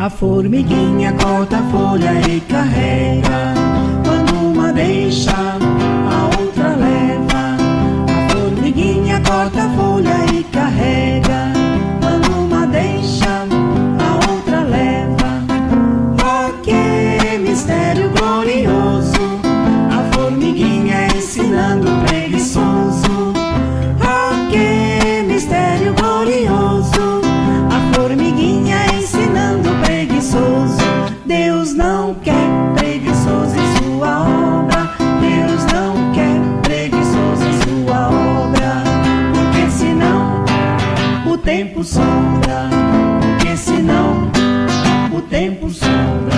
A formiguinha corta a folha e carrega, quando uma deixa, a outra leva. A formiguinha corta a folha e carrega, quando uma deixa, a outra leva. Oh, que mistério glorioso, a formiguinha ensinando o preguiçoso. Oh, que mistério glorioso, a formiguinha ensinando o preguiçoso. Deus não quer preguiçoso em sua obra, Deus não quer preguiçoso em sua obra, porque senão o tempo sobra, porque senão o tempo sobra.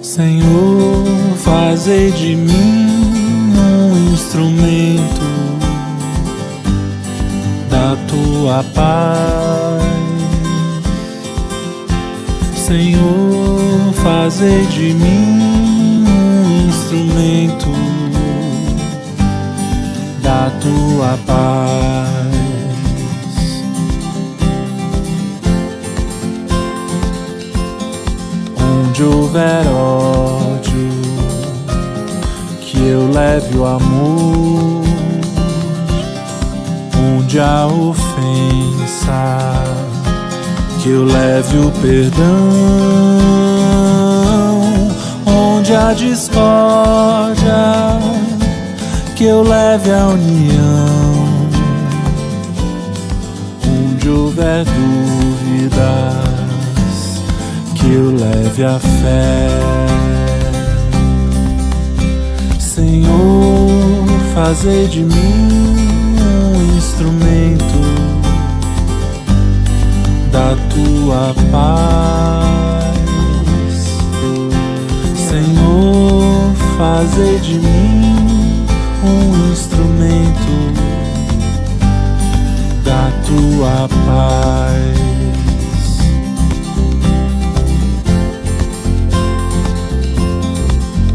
Senhor, fazei de mim um instrumento da tua paz. Senhor, fazei de mim um instrumento da tua paz. Onde houver ódio, que eu leve o amor. Onde há ofensa, que eu leve o perdão. Onde há discórdia, que eu leve a união. Onde houver dúvida, que eu leve a fé. Senhor, fazei de mim um instrumento da tua paz. fazei de mim um instrumento da tua paz.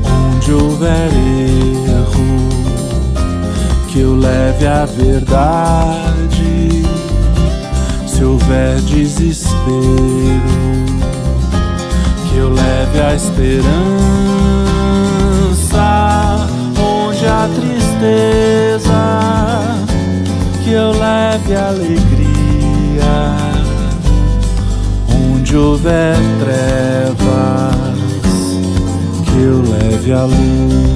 Onde houver erro, que eu leve a verdade. Se houver desespero, que eu leve a esperança. Onde há tristeza, que eu leve a alegria. Onde houver trevas, que eu leve a luz.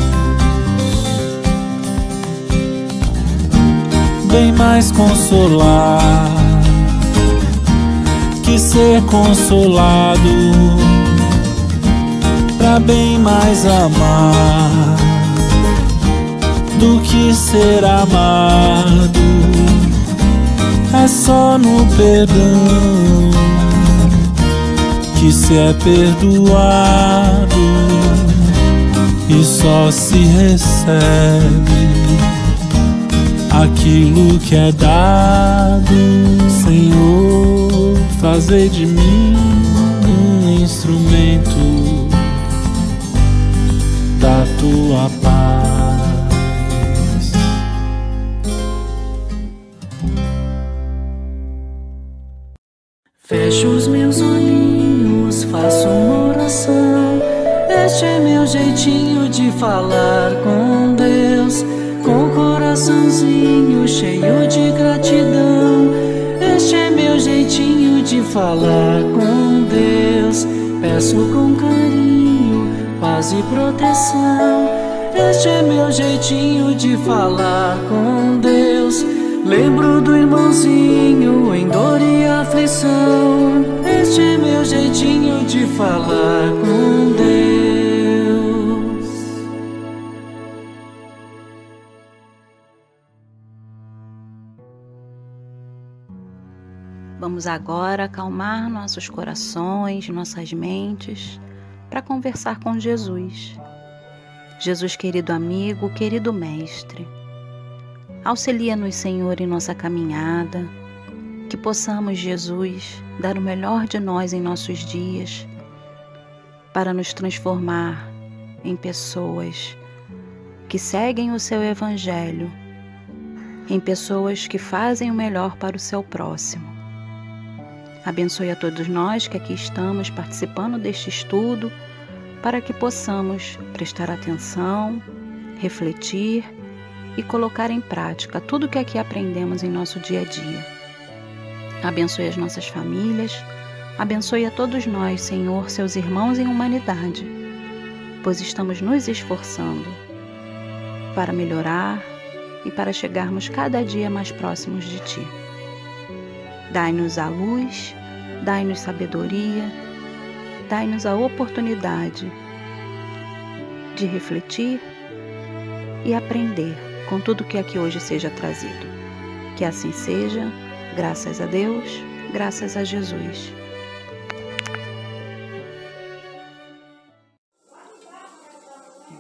Bem mais consolar que ser consolado, pra bem mais amar do que ser amado. É só no perdão que se é perdoado, e só se recebe aquilo que é dado. Senhor, fazei de mim um instrumento da tua paz. Fecho os meus olhinhos, faço uma oração. Este é meu jeitinho de falar com Deus, com o coraçãozinho cheio de gratidão. Este é meu jeitinho de falar com Deus. Peço com carinho, paz e proteção. Este é meu jeitinho de falar com Deus. Lembro do irmãozinho em dor e aflição. Este é meu jeitinho de falar com Deus. Vamos agora acalmar nossos corações, nossas mentes, para conversar com Jesus. Jesus, querido amigo, querido mestre, auxilia-nos, Senhor, em nossa caminhada, que possamos, Jesus, dar o melhor de nós em nossos dias, para nos transformar em pessoas que seguem o seu Evangelho, em pessoas que fazem o melhor para o seu próximo. Abençoe a todos nós que aqui estamos participando deste estudo, para que possamos prestar atenção, refletir e colocar em prática tudo o que aqui aprendemos em nosso dia a dia. Abençoe as nossas famílias, abençoe a todos nós, Senhor, seus irmãos em humanidade, pois estamos nos esforçando para melhorar e para chegarmos cada dia mais próximos de Ti. Dai-nos a luz, dai-nos sabedoria, dai-nos a oportunidade de refletir e aprender com tudo que aqui hoje seja trazido. Que assim seja, graças a Deus, graças a Jesus.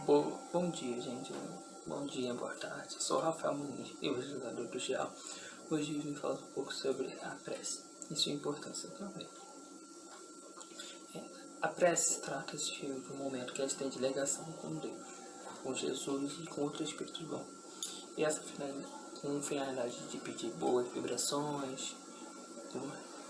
Bom dia, gente. Bom dia, boa tarde. Sou o Rafael Muniz, evangelizador do GEAL. Hoje eu vim falar um pouco sobre a prece e sua importância também. A prece trata-se de um momento que a gente tem de ligação com Deus, com Jesus e com outros espíritos bons. E essa com finalidade de pedir boas vibrações,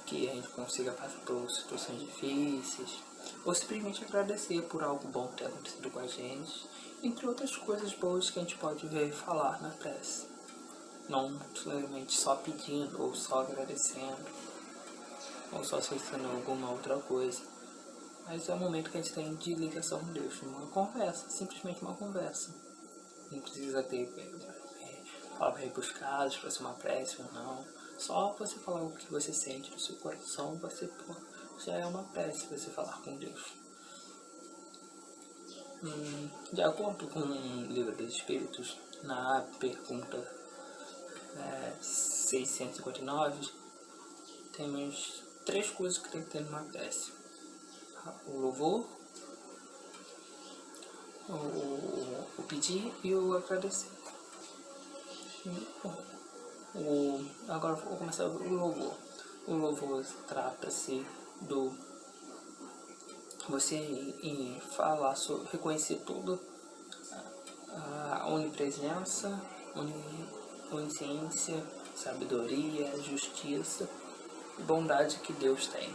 que a gente consiga passar por situações difíceis, ou simplesmente agradecer por algo bom ter acontecido com a gente, entre outras coisas boas que a gente pode ver falar na prece. Não somente só pedindo, ou só agradecendo, ou só solicitando alguma outra coisa. Mas é um momento que a gente tem de ligação com Deus, uma conversa, simplesmente uma conversa. Não precisa ter palavras rebuscadas para ser uma prece ou não. Só você falar o que você sente no seu coração, já é uma prece você falar com Deus. De acordo com o Livro dos Espíritos, na pergunta 659, temos 3 coisas que tem que ter numa prece: o louvor, o pedir e o agradecer. Agora vou começar o louvor. O louvor trata-se do você em falar sobre, reconhecer tudo, a onipresença, onisciência, sabedoria, justiça e bondade que Deus tem.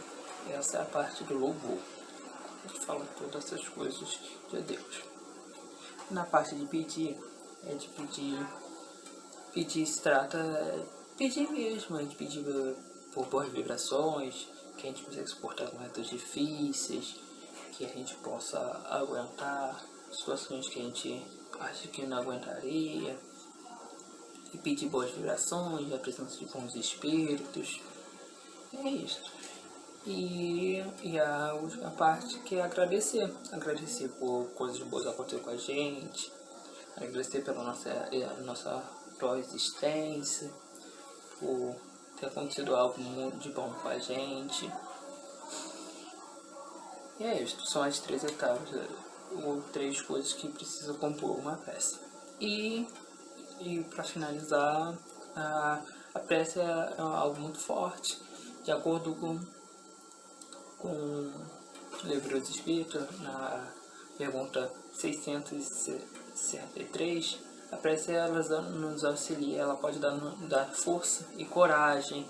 Essa é a parte do louvor. A gente fala todas essas coisas de Deus. Na parte de pedir, pedir se trata pedir mesmo, a gente pedir por boas vibrações, que a gente consiga suportar momentos difíceis, que a gente possa aguentar situações que a gente acha que não aguentaria, e pedir boas vibrações, a presença de bons espíritos. É isso. E a parte que é agradecer por coisas boas acontecer com a gente, agradecer pela nossa atual existência, por ter acontecido algo muito de bom com a gente. E é isso, são as 3 etapas, ou 3 coisas que precisam compor uma prece. E para finalizar, a prece é algo muito forte, de acordo com o Livro dos Espíritos, na pergunta 663, a prece ela nos auxilia, ela pode dar força e coragem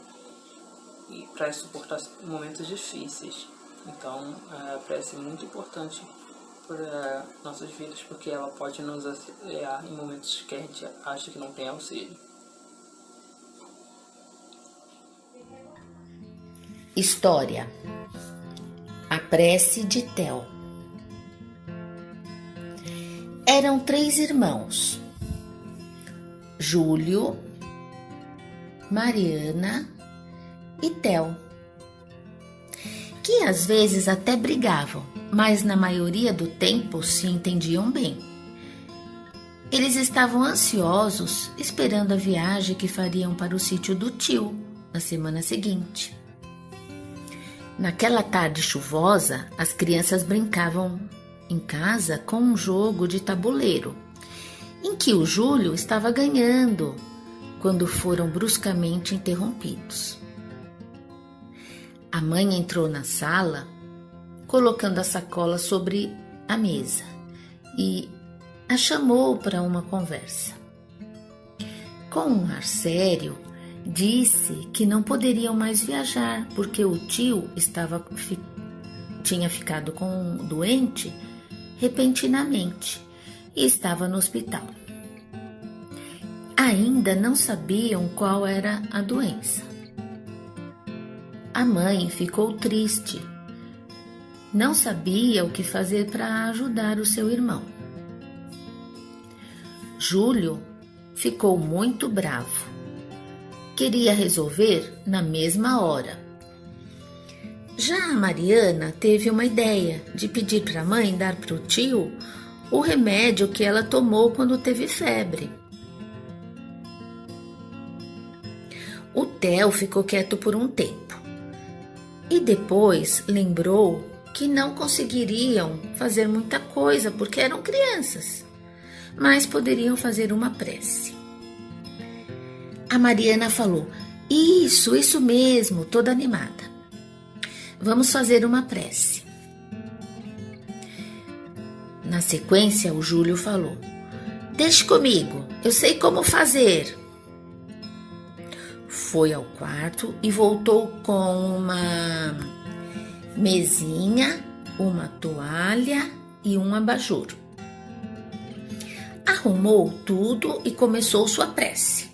para suportar momentos difíceis. Então, a prece é muito importante para nossas vidas, porque ela pode nos auxiliar em momentos que a gente acha que não tem auxílio. História: A prece de Theo. Eram 3 irmãos: Júlio, Mariana e Theo, que às vezes até brigavam, mas na maioria do tempo se entendiam bem. Eles estavam ansiosos, esperando a viagem que fariam para o sítio do tio na semana seguinte. Naquela tarde chuvosa, as crianças brincavam em casa com um jogo de tabuleiro, em que o Júlio estava ganhando, quando foram bruscamente interrompidos. A mãe entrou na sala, colocando a sacola sobre a mesa, e a chamou para uma conversa. Com um ar sério, disse que não poderiam mais viajar, porque o tio tinha ficado doente repentinamente e estava no hospital. Ainda não sabiam qual era a doença. A mãe ficou triste. Não sabia o que fazer para ajudar o seu irmão. Júlio ficou muito bravo. Queria resolver na mesma hora. Já a Mariana teve uma ideia de pedir para a mãe dar para o tio o remédio que ela tomou quando teve febre. O Theo ficou quieto por um tempo e depois lembrou que não conseguiriam fazer muita coisa porque eram crianças, mas poderiam fazer uma prece. A Mariana falou: Isso mesmo, toda animada. Vamos fazer uma prece. Na sequência, o Júlio falou: Deixe comigo, eu sei como fazer. Foi ao quarto e voltou com uma mesinha, uma toalha e um abajur. Arrumou tudo e começou sua prece,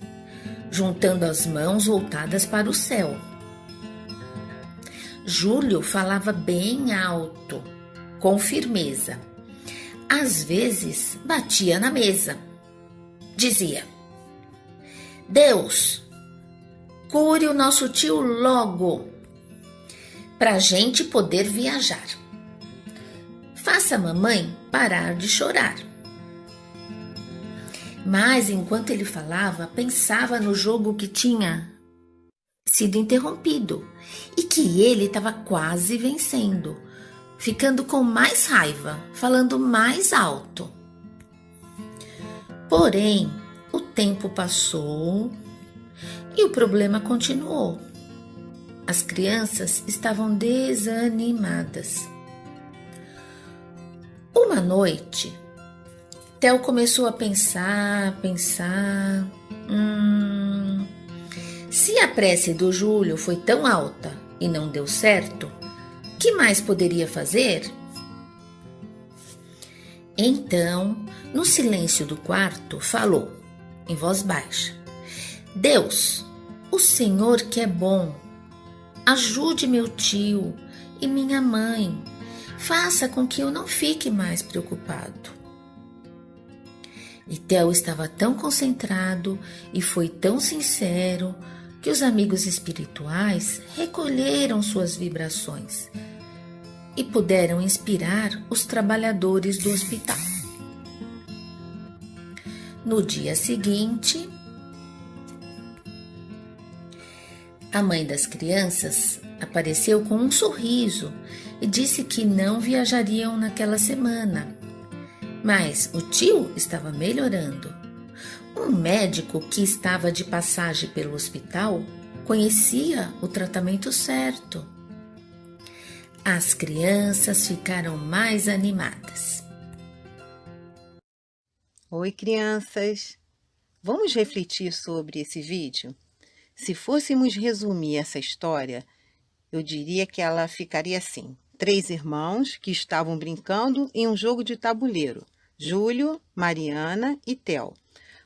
juntando as mãos voltadas para o céu. Júlio falava bem alto, com firmeza. Às vezes batia na mesa. Dizia: Deus, cure o nosso tio logo, para a gente poder viajar. Faça a mamãe parar de chorar. Mas enquanto ele falava, pensava no jogo que tinha sido interrompido e que ele estava quase vencendo, ficando com mais raiva, falando mais alto. Porém, o tempo passou e o problema continuou. As crianças estavam desanimadas. Uma noite, Theo começou a pensar. Se a prece do Júlio foi tão alta e não deu certo, que mais poderia fazer? Então, no silêncio do quarto, falou, em voz baixa: Deus, o Senhor que é bom, ajude meu tio e minha mãe, faça com que eu não fique mais preocupado. E Theo estava tão concentrado e foi tão sincero que os amigos espirituais recolheram suas vibrações e puderam inspirar os trabalhadores do hospital. No dia seguinte, a mãe das crianças apareceu com um sorriso e disse que não viajariam naquela semana, mas o tio estava melhorando. Um médico que estava de passagem pelo hospital conhecia o tratamento certo. As crianças ficaram mais animadas. Oi, crianças! Vamos refletir sobre esse vídeo? Se fôssemos resumir essa história, eu diria que ela ficaria assim. 3 irmãos que estavam brincando em um jogo de tabuleiro. Júlio, Mariana e Theo.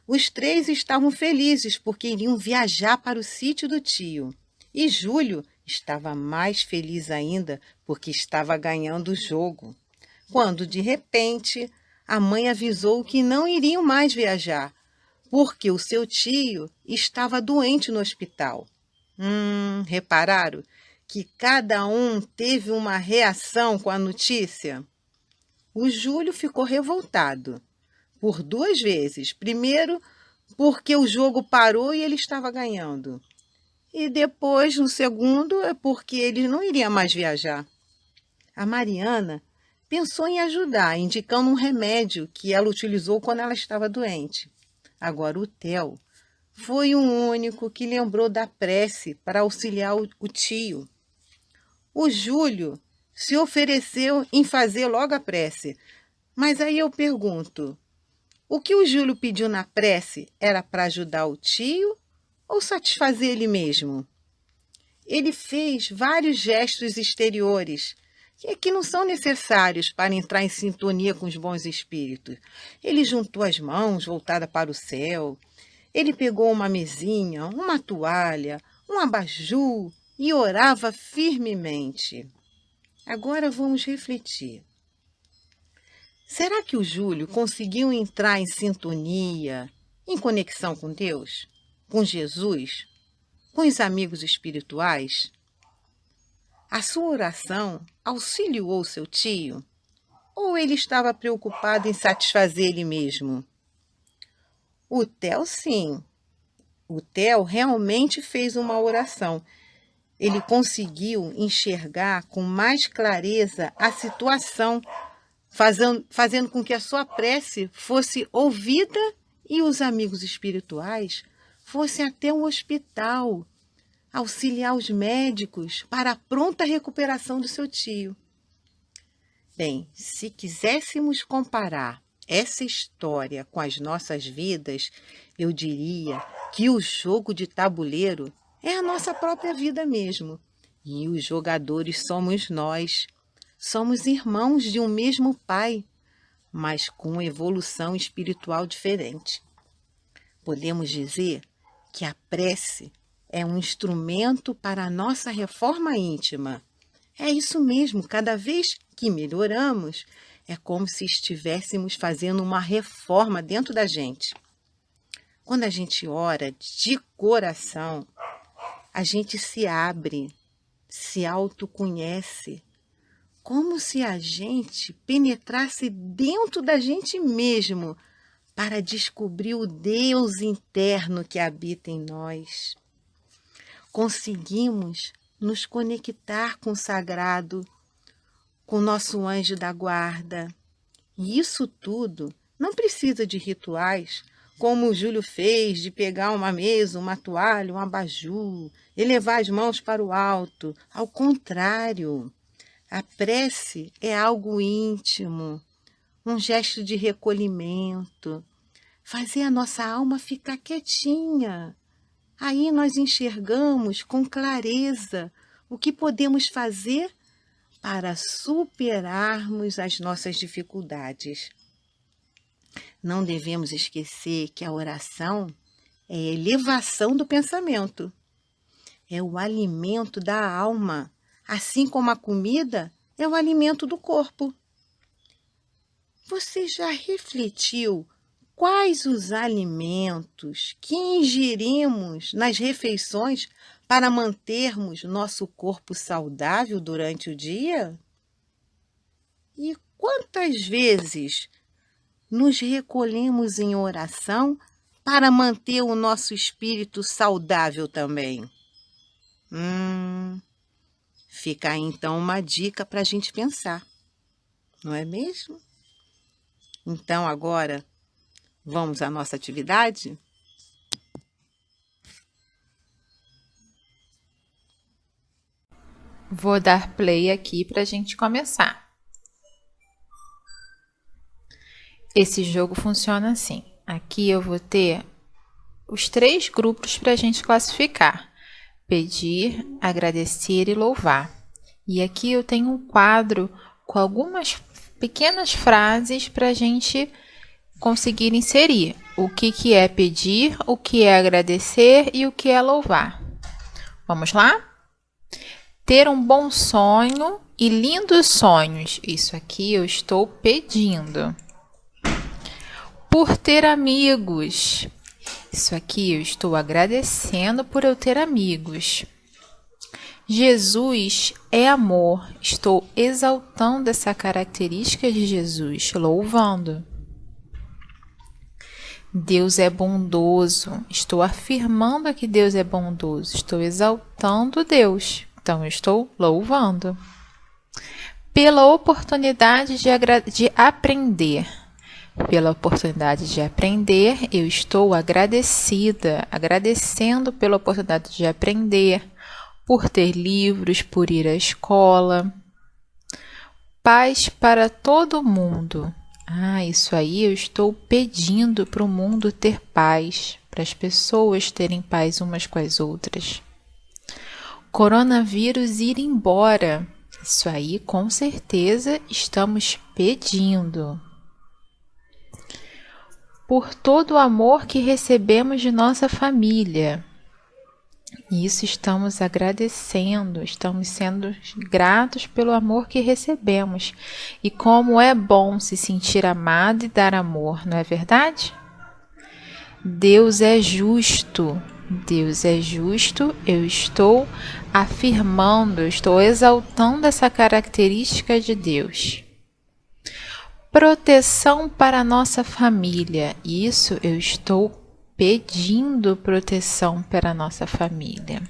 Os 3 estavam felizes porque iriam viajar para o sítio do tio. E Júlio estava mais feliz ainda porque estava ganhando o jogo. Quando, de repente, a mãe avisou que não iriam mais viajar, porque o seu tio estava doente no hospital. Repararam que cada um teve uma reação com a notícia? O Júlio ficou revoltado por 2 vezes. Primeiro, porque o jogo parou e ele estava ganhando. E depois, no segundo, é porque ele não iria mais viajar. A Mariana pensou em ajudar, indicando um remédio que ela utilizou quando ela estava doente. Agora, o Theo foi o único que lembrou da prece para auxiliar o tio. O Júlio se ofereceu em fazer logo a prece. Mas aí eu pergunto, o que o Júlio pediu na prece era para ajudar o tio ou satisfazer ele mesmo? Ele fez vários gestos exteriores que não são necessários para entrar em sintonia com os bons espíritos. Ele juntou as mãos voltadas para o céu. Ele pegou uma mesinha, uma toalha, um abajur e orava firmemente. Agora vamos refletir. Será que o Júlio conseguiu entrar em sintonia, em conexão com Deus, com Jesus, com os amigos espirituais? A sua oração auxiliou seu tio? Ou ele estava preocupado em satisfazer ele mesmo? O Theo, sim. O Theo realmente fez uma oração. Ele conseguiu enxergar com mais clareza a situação, fazendo com que a sua prece fosse ouvida e os amigos espirituais fossem até o hospital auxiliar os médicos para a pronta recuperação do seu tio. Bem, se quiséssemos comparar essa história com as nossas vidas, eu diria que o jogo de tabuleiro é a nossa própria vida mesmo. E os jogadores somos nós. Somos irmãos de um mesmo pai, mas com evolução espiritual diferente. Podemos dizer que a prece é um instrumento para a nossa reforma íntima. É isso mesmo, cada vez que melhoramos, é como se estivéssemos fazendo uma reforma dentro da gente. Quando a gente ora de coração, a gente se abre, se autoconhece, como se a gente penetrasse dentro da gente mesmo para descobrir o Deus interno que habita em nós. Conseguimos nos conectar com o sagrado, com o nosso anjo da guarda. E isso tudo não precisa de rituais como o Júlio fez, de pegar uma mesa, uma toalha, um abajur, elevar as mãos para o alto. Ao contrário, a prece é algo íntimo, um gesto de recolhimento, fazer a nossa alma ficar quietinha. Aí nós enxergamos com clareza o que podemos fazer para superarmos as nossas dificuldades. Não devemos esquecer que a oração é a elevação do pensamento, é o alimento da alma, assim como a comida é o alimento do corpo. Você já refletiu quais os alimentos que ingerimos nas refeições para mantermos nosso corpo saudável durante o dia? E quantas vezes nos recolhemos em oração para manter o nosso espírito saudável também? Fica aí então uma dica para a gente pensar, não é mesmo? Então agora, vamos à nossa atividade? Vou dar play aqui para a gente começar. Esse jogo funciona assim. Aqui eu vou ter os 3 grupos para a gente classificar: pedir, agradecer e louvar. E aqui eu tenho um quadro com algumas pequenas frases para a gente conseguir inserir o que é pedir, o que é agradecer e o que é louvar. Vamos lá? Ter um bom sonho e lindos sonhos. Isso aqui eu estou pedindo. Por ter amigos. Isso aqui eu estou agradecendo por eu ter amigos. Jesus é amor. Estou exaltando essa característica de Jesus, louvando. Deus é bondoso. Estou afirmando que Deus é bondoso. Estou exaltando Deus. Então, eu estou louvando. Pela oportunidade de aprender. Pela oportunidade de aprender, eu estou agradecida. Agradecendo pela oportunidade de aprender. Por ter livros, por ir à escola. Paz para todo mundo. Isso aí eu estou pedindo para o mundo ter paz. Para as pessoas terem paz umas com as outras. Coronavírus ir embora. Isso aí, com certeza, estamos pedindo. Por todo o amor que recebemos de nossa família. Isso estamos agradecendo, estamos sendo gratos pelo amor que recebemos. E como é bom se sentir amado e dar amor, não é verdade? Deus é justo. Deus é justo, eu estou afirmando, eu estou exaltando essa característica de Deus. Proteção para a nossa família, isso eu estou pedindo proteção para a nossa família.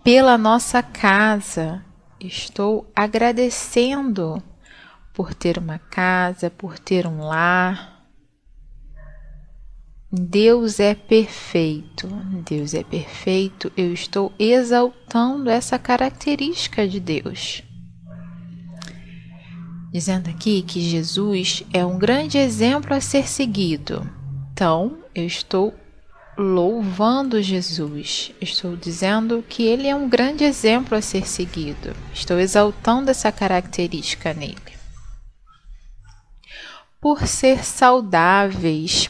Pela nossa casa, estou agradecendo por ter uma casa, por ter um lar. Deus é perfeito. Deus é perfeito. Eu estou exaltando essa característica de Deus. Dizendo aqui que Jesus é um grande exemplo a ser seguido. Então, eu estou louvando Jesus. Estou dizendo que ele é um grande exemplo a ser seguido. Estou exaltando essa característica nele. Por ser saudáveis,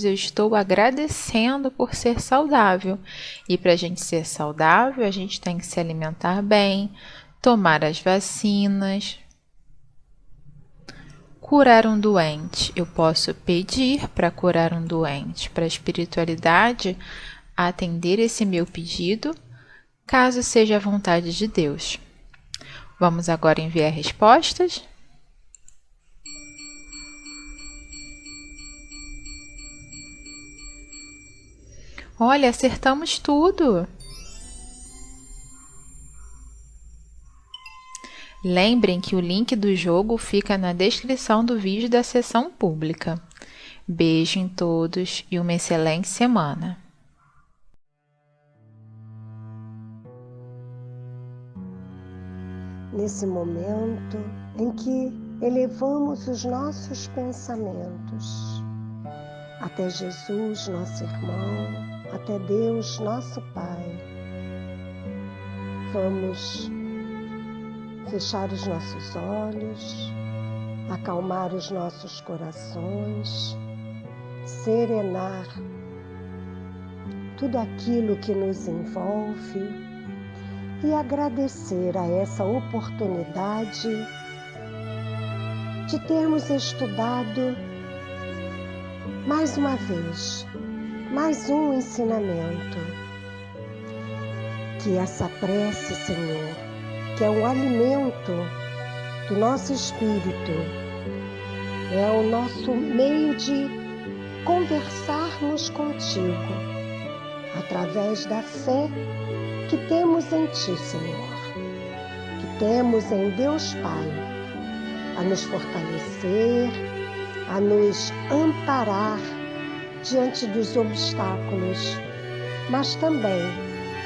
eu estou agradecendo por ser saudável. E para a gente ser saudável, a gente tem que se alimentar bem, tomar as vacinas, curar um doente. Eu posso pedir para curar um doente, para a espiritualidade atender esse meu pedido, caso seja a vontade de Deus. Vamos agora enviar respostas? Olha, acertamos tudo. Lembrem que o link do jogo fica na descrição do vídeo da sessão pública. Beijo em todos e uma excelente semana! Nesse momento em que elevamos os nossos pensamentos até Jesus, nosso irmão, até Deus, nosso Pai, vamos fechar os nossos olhos, acalmar os nossos corações, serenar tudo aquilo que nos envolve e agradecer a essa oportunidade de termos estudado mais uma vez, mais um ensinamento. Que essa prece, Senhor, que é um alimento do nosso espírito, é o nosso meio de conversarmos contigo, através da fé que temos em Ti, Senhor, que temos em Deus Pai, a nos fortalecer, a nos amparar diante dos obstáculos, mas também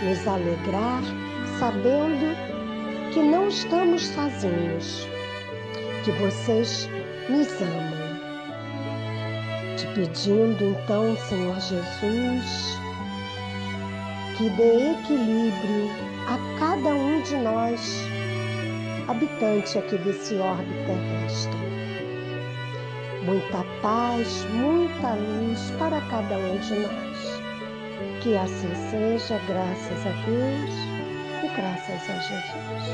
nos alegrar sabendo que não estamos sozinhos, que vocês nos amam. Te pedindo então, Senhor Jesus, que dê equilíbrio a cada um de nós, habitante aqui desse orbe terrestre. Muita paz, muita luz para cada um de nós. Que assim seja, graças a Deus e graças a Jesus.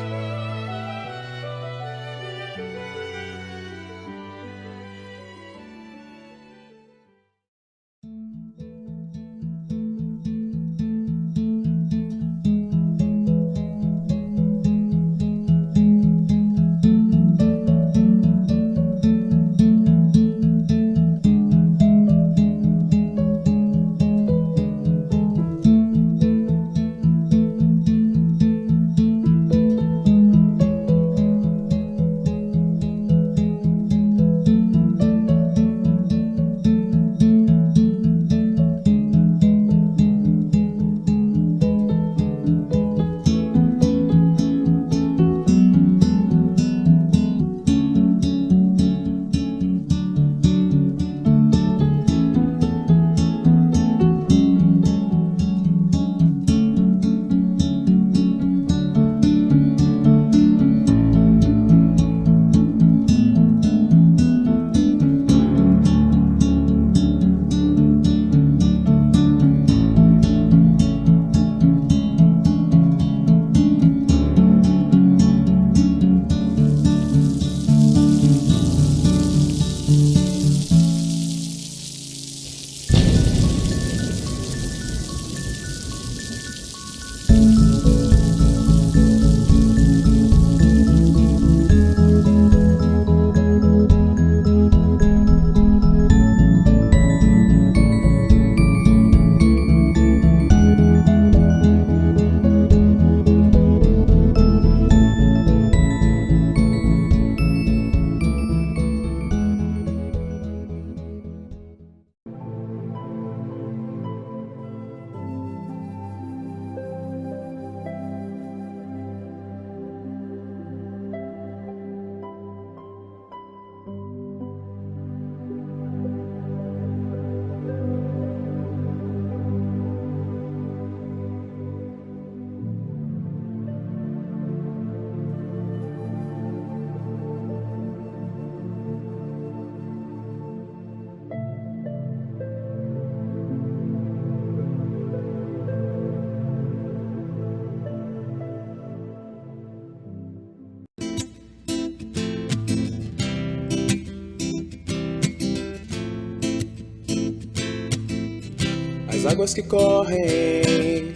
As águas que correm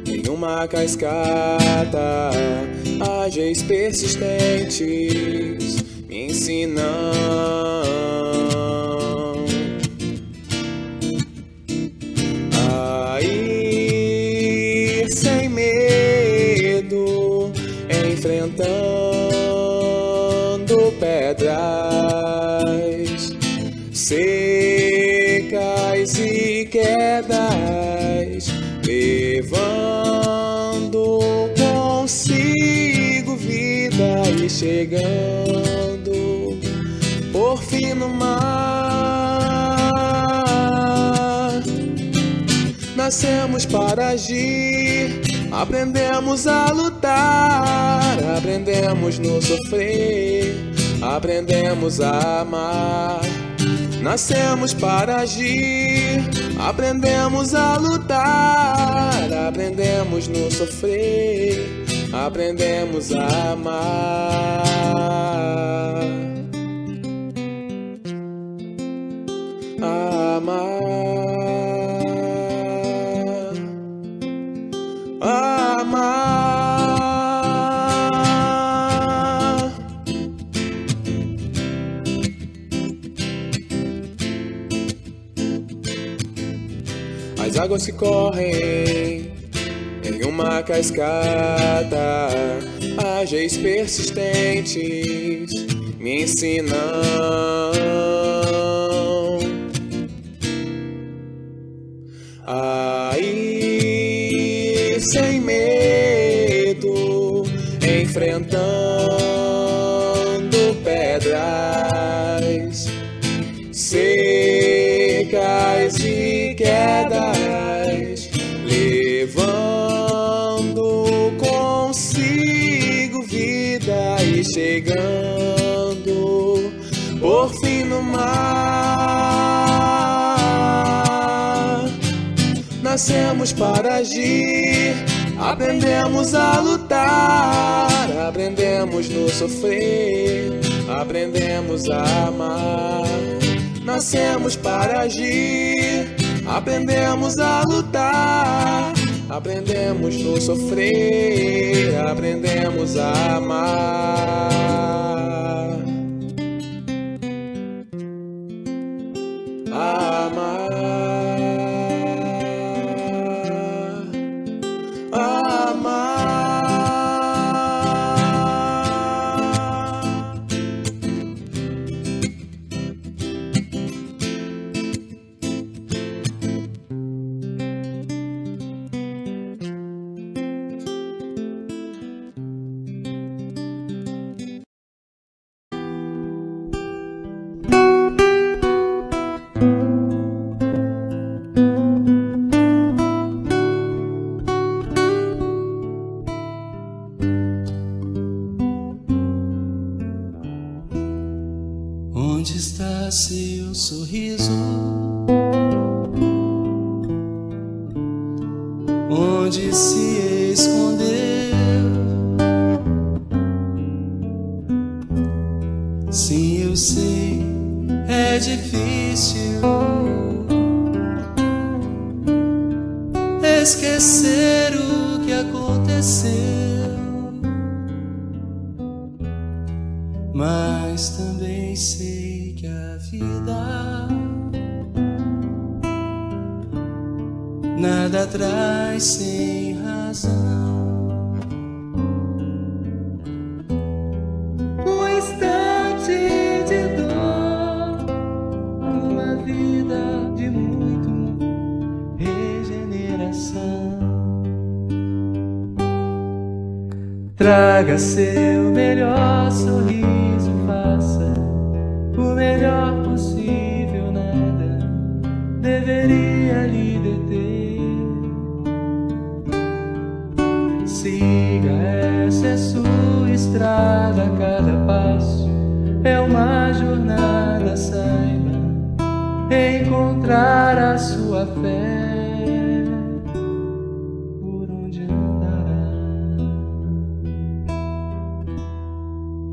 em uma cascata, ágeis persistentes me ensinam a ir sem medo, enfrentando pedras secas e quedas, levando consigo vida e chegando por fim no mar. Nascemos para agir, aprendemos a lutar, aprendemos no sofrer, aprendemos a amar. Nascemos para agir, aprendemos a lutar, aprendemos no sofrer, aprendemos a amar. Amar. As águas que correm em uma cascata, ágeis persistentes me ensinam a ir sem medo, enfrentando pedras secas e quedas, levando consigo vida e chegando por fim no mar. Nascemos para agir, aprendemos a lutar, aprendemos no sofrer, aprendemos a amar. Nascemos para agir, aprendemos a lutar, aprendemos no sofrer, aprendemos a amar. Amar. Onde está seu sorriso? Onde se escondeu? Sim, eu sei, é difícil esquecer o que aconteceu, mas também sei que a vida nada traz sem razão. Um instante de dor, uma vida de muito regeneração. Traga seu melhor sorriso, faça o melhor possível, nada deveria lhe deter. Siga, essa é sua estrada, cada passo é uma jornada, saiba encontrar a sua fé, por onde andará.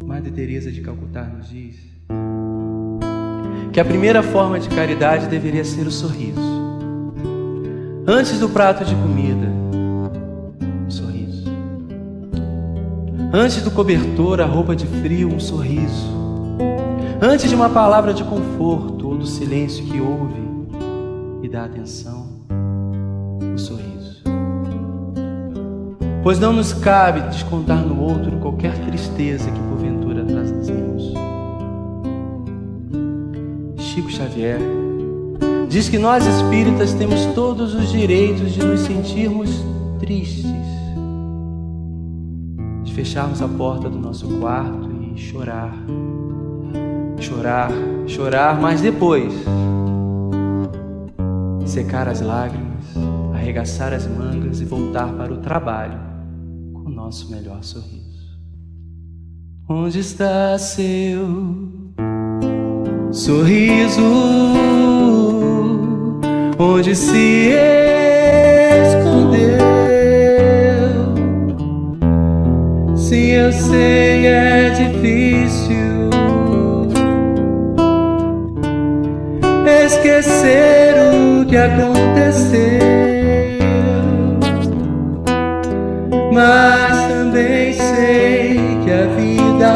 Madre Teresa de Calcutá nos diz que a primeira forma de caridade deveria ser o sorriso. Antes do prato de comida, um sorriso. Antes do cobertor, a roupa de frio, um sorriso. Antes de uma palavra de conforto ou do silêncio que ouve e dá atenção, o sorriso. Pois não nos cabe descontar no outro qualquer tristeza que porventura trazemos. Chico Xavier, diz que nós espíritas temos todos os direitos de nos sentirmos tristes, de fecharmos a porta do nosso quarto e chorar, chorar, chorar, mas depois secar as lágrimas, arregaçar as mangas e voltar para o trabalho com o nosso melhor sorriso. Onde está seu sorriso? Onde se escondeu? Sim, eu sei, é difícil esquecer o que aconteceu, mas também sei que a vida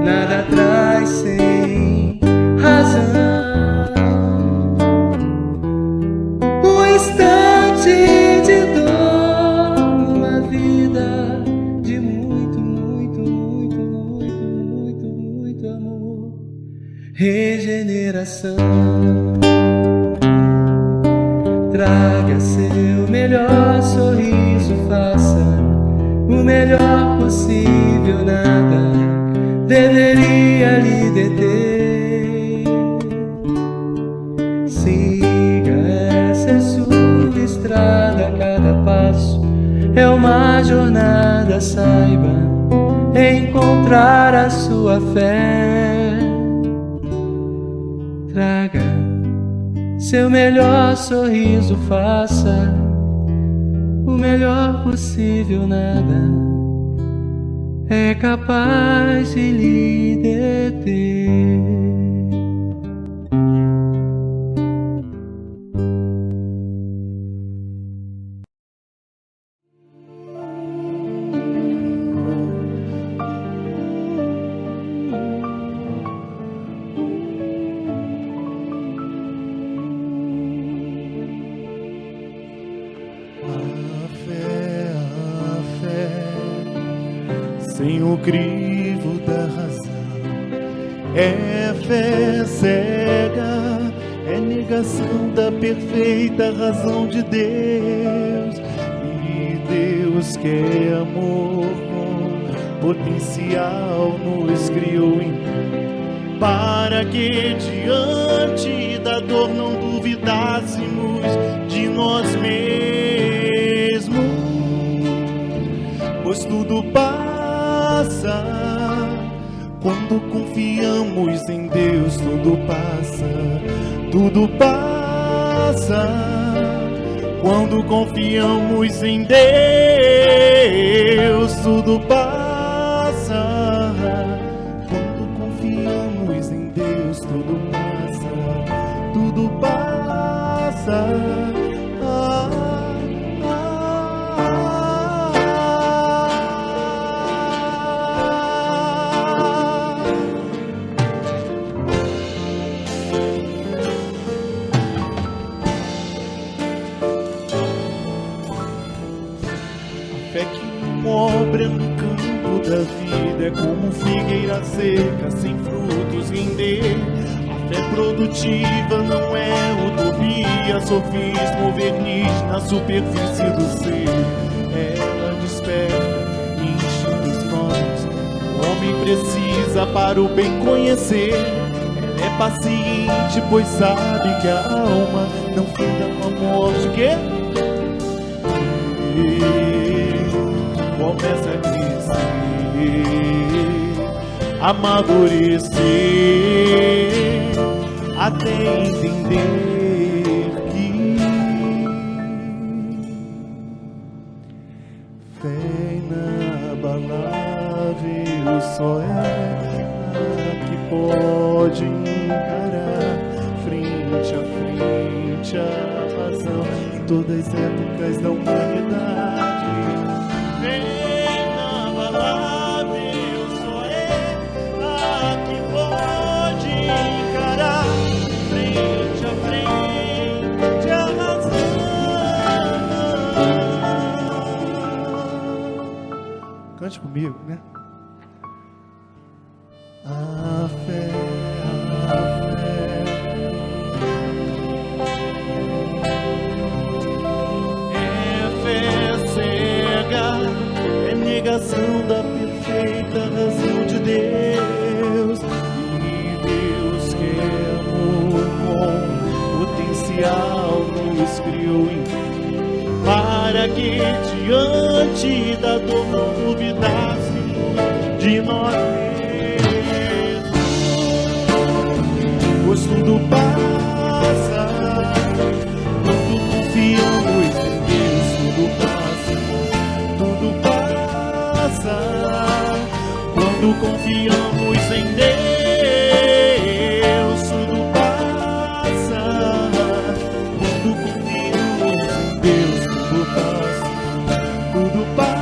nada traz sem razão. Um instante de dor numa vida de muito, muito, muito, muito, muito, muito amor, regeneração. Traga seu melhor sorriso, faça o melhor possível, nada deveria lhe deter. Siga, essa é sua estrada, cada passo é uma jornada, saiba encontrar a sua fé. Traga seu melhor sorriso, faça o melhor possível, nada é capaz de lhe deter. Sem o crivo da razão, é fé cega, é negação da perfeita razão de Deus. E Deus que é amor com potencial nos criou para que diante da dor não duvidássemos de nós mesmos, pois tudo passa quando confiamos em Deus. Tudo passa, tudo passa quando confiamos em Deus. Tudo passa quando confiamos em Deus. Tudo passa, tudo passa. Obra no campo da vida, é como figueira seca, sem frutos render. A fé produtiva não é utopia, sofismo, verniz na superfície do ser. Ela desperta, enche os nós. O homem precisa para o bem conhecer. Ela é paciente, pois sabe que a alma não finda com a morte. Que começa a crescer, amadurecer, até entender que fé inabalável só é a que pode encarar frente a frente a razão em todas as épocas da humanidade. Cante comigo, né? A fé revelação da perfeita razão de Deus. E Deus, que é amor com potencial, nos criou em para que diante da dor não duvidássemos de nós mesmos. Pois tudo passa quando confiamos em Deus. Tudo passa quando confiamos em Deus. Tudo passa quando confiamos em Deus. Tudo passa.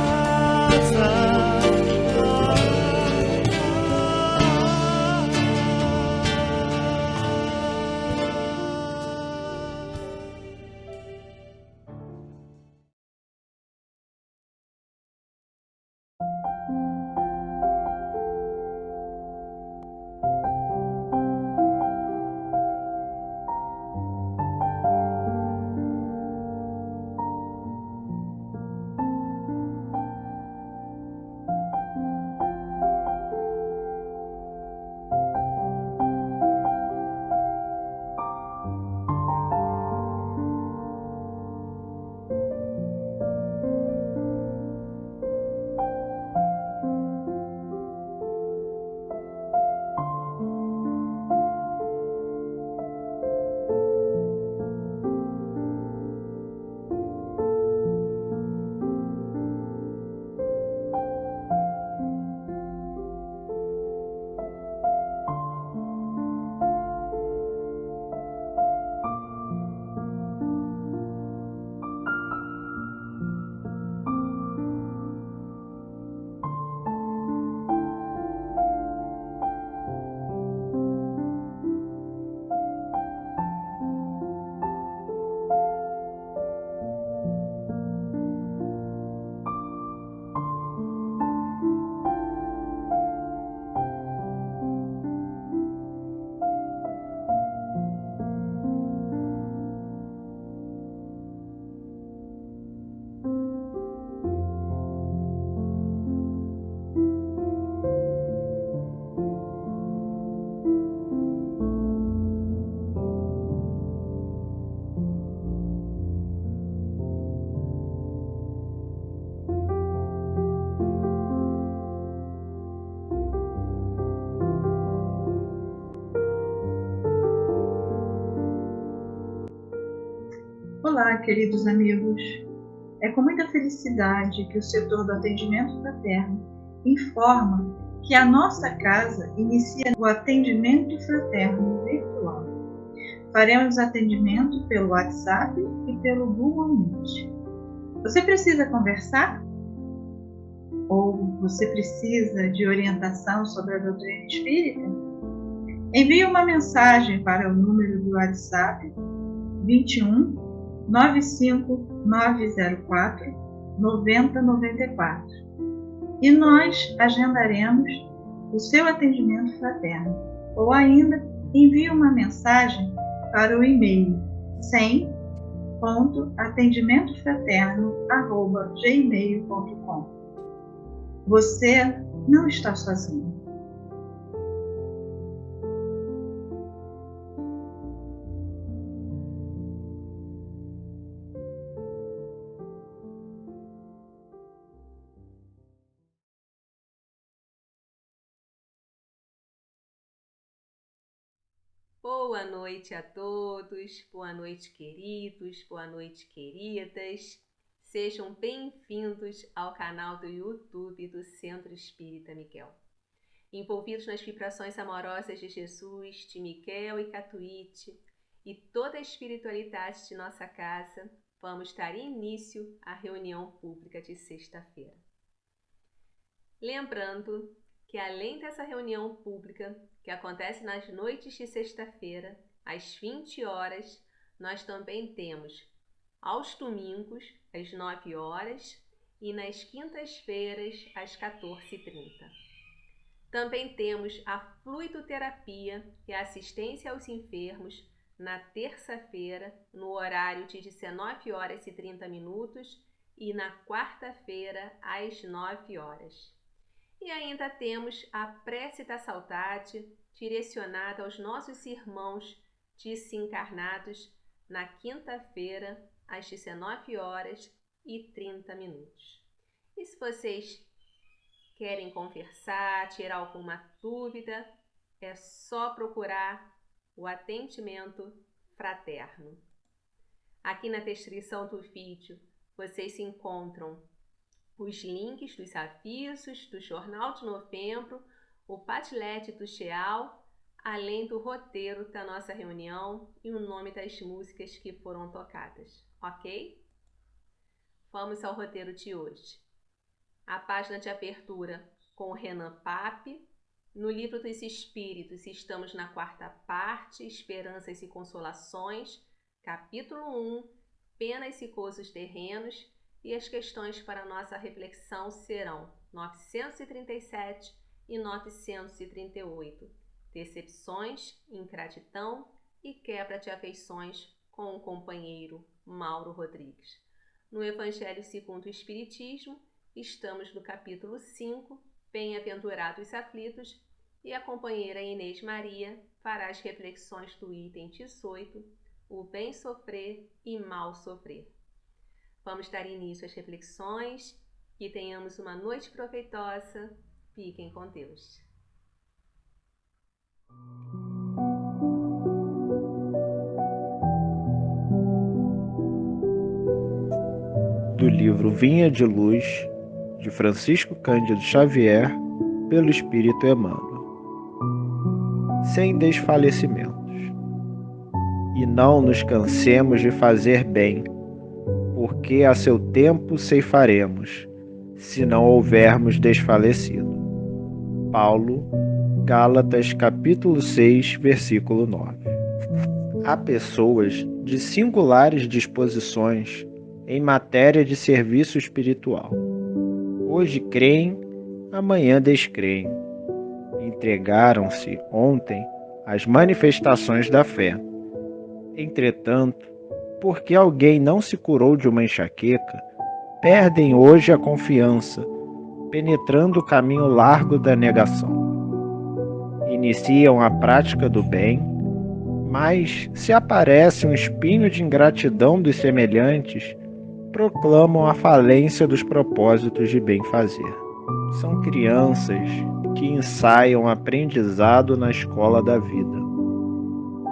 Olá, queridos amigos. É com muita felicidade que o setor do atendimento fraterno informa que a nossa casa inicia o atendimento fraterno virtual. Faremos atendimento pelo WhatsApp e pelo Google Meet. Você precisa conversar? Ou você precisa de orientação sobre a doutrina espírita? Envie uma mensagem para o número do WhatsApp 21 95904 9094 e nós agendaremos o seu atendimento fraterno. Ou ainda, envie uma mensagem para o e-mail 100.atendimentofraterno@gmail.com. Você não está sozinho. Boa noite a todos, boa noite queridos, boa noite queridas. Sejam bem-vindos ao canal do YouTube do Centro Espírita Miguel. Envolvidos nas vibrações amorosas de Jesus, de Miguel e Catuíte e toda a espiritualidade de nossa casa, vamos dar início à reunião pública de sexta-feira. Lembrando que além dessa reunião pública, que acontece nas noites de sexta-feira, às 20 horas, nós também temos aos domingos, às 9 horas e nas quintas-feiras, às 14h30. Também temos a fluidoterapia e a assistência aos enfermos na terça-feira, no horário de 19 horas e 30 minutos e na quarta-feira, às 9 horas. E ainda temos a Precita Saltate, direcionada aos nossos irmãos desencarnados, na quinta-feira, às 19 horas e 30 minutos. E se vocês querem conversar, tirar alguma dúvida, é só procurar o atendimento fraterno. Aqui na descrição do vídeo vocês encontram os links dos avisos do Jornal de Novembro, o Padlet do Cheal, além do roteiro da nossa reunião e o nome das músicas que foram tocadas, ok? Vamos ao roteiro de hoje. A página de abertura com o Renan Pape. No Livro dos Espíritos, estamos na quarta parte, Esperanças e Consolações, capítulo 1, Penas e Gozos Terrenos, e as questões para nossa reflexão serão 937 e 938, Decepções, Ingratidão e Quebra de Afeições com o companheiro Mauro Rodrigues. No Evangelho segundo o Espiritismo, estamos no capítulo 5, Bem-aventurados os aflitos, e a companheira Inês Maria fará as reflexões do item 18, o bem sofrer e mal sofrer. Vamos dar início às reflexões, que tenhamos uma noite proveitosa, fiquem com Deus. Do livro Vinha de Luz, de Francisco Cândido Xavier, pelo Espírito Emmanuel. Sem desfalecimentos. E não nos cansemos de fazer bem, porque a seu tempo ceifaremos, se não houvermos desfalecido. Paulo, Gálatas capítulo 6, versículo 9. Há pessoas de singulares disposições em matéria de serviço espiritual. Hoje creem, amanhã descreem. Entregaram-se ontem às manifestações da fé. Entretanto, porque alguém não se curou de uma enxaqueca, perdem hoje a confiança, penetrando o caminho largo da negação. Iniciam a prática do bem, mas, se aparece um espinho de ingratidão dos semelhantes, proclamam a falência dos propósitos de bem fazer. São crianças que ensaiam aprendizado na escola da vida,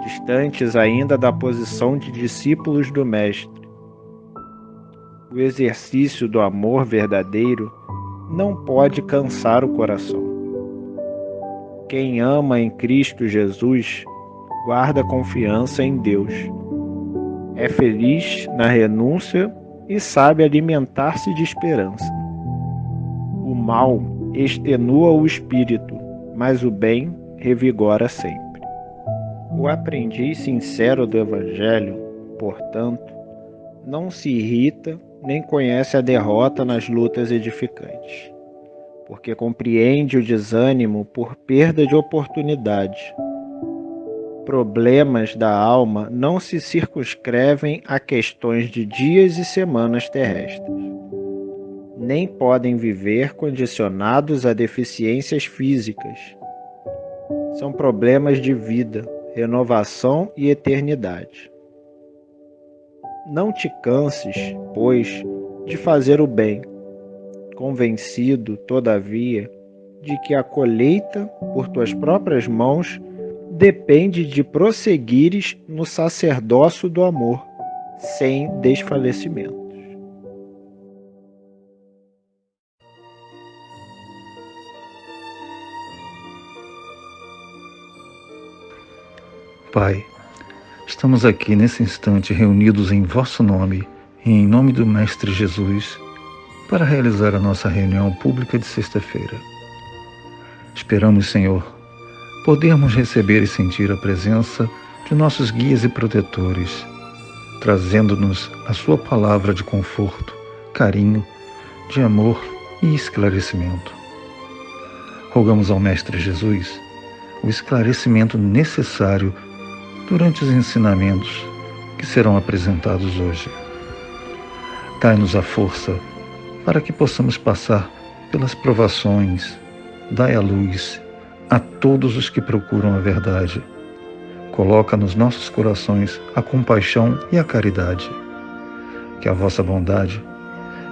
distantes ainda da posição de discípulos do Mestre. O exercício do amor verdadeiro não pode cansar o coração. Quem ama em Cristo Jesus guarda confiança em Deus. É feliz na renúncia e sabe alimentar-se de esperança. O mal extenua o espírito, mas o bem revigora sempre. O aprendiz sincero do Evangelho, portanto, não se irrita nem conhece a derrota nas lutas edificantes, porque compreende o desânimo por perda de oportunidade. Problemas da alma não se circunscrevem a questões de dias e semanas terrestres, nem podem viver condicionados a deficiências físicas. São problemas de vida, renovação e eternidade. Não te canses, pois, de fazer o bem, convencido, todavia, de que a colheita, por tuas próprias mãos, depende de prosseguires no sacerdócio do amor, sem desfalecimentos. Pai, estamos aqui nesse instante reunidos em vosso nome e em nome do Mestre Jesus para realizar a nossa reunião pública de sexta-feira. Esperamos, Senhor, podermos receber e sentir a presença de nossos guias e protetores, trazendo-nos a sua palavra de conforto, carinho, de amor e esclarecimento. Rogamos ao Mestre Jesus o esclarecimento necessário durante os ensinamentos que serão apresentados hoje. Dai-nos a força para que possamos passar pelas provações. Dai a luz a todos os que procuram a verdade. Coloca nos nossos corações a compaixão e a caridade. Que a vossa bondade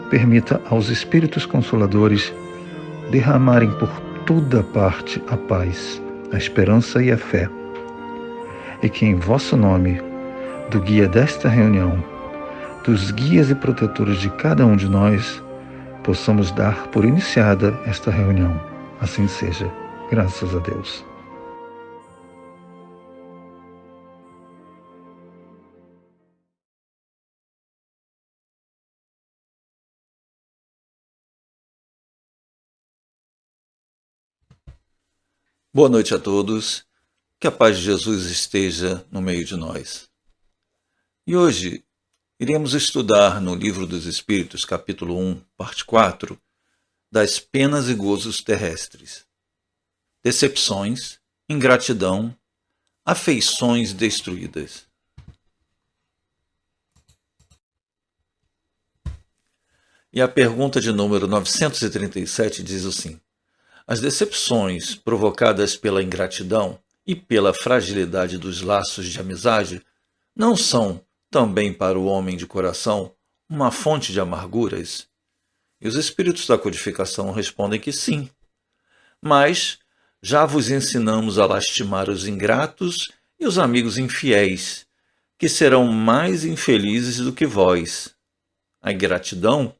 permita aos Espíritos Consoladores derramarem por toda parte a paz, a esperança e a fé. E que em vosso nome, do guia desta reunião, dos guias e protetores de cada um de nós, possamos dar por iniciada esta reunião. Assim seja, graças a Deus. Boa noite a todos, que a paz de Jesus esteja no meio de nós. E hoje iremos estudar no Livro dos Espíritos, capítulo 1, parte 4, das penas e gozos terrestres. Decepções, ingratidão, afeições destruídas. E a pergunta de número 937 diz assim: as decepções provocadas pela ingratidão e pela fragilidade dos laços de amizade não são, também para o homem de coração, uma fonte de amarguras? E os espíritos da codificação respondem que sim. Mas já vos ensinamos a lastimar os ingratos e os amigos infiéis, que serão mais infelizes do que vós. A ingratidão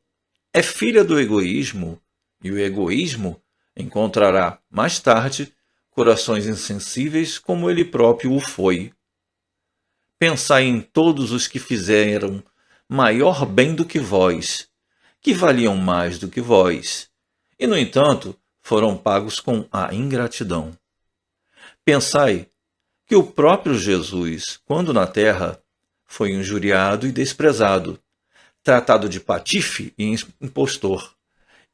é filha do egoísmo, e o egoísmo encontrará, mais tarde, corações insensíveis como ele próprio o foi. Pensai em todos os que fizeram maior bem do que vós, que valiam mais do que vós, e, no entanto, foram pagos com a ingratidão. Pensai que o próprio Jesus, quando na terra, foi injuriado e desprezado, tratado de patife e impostor,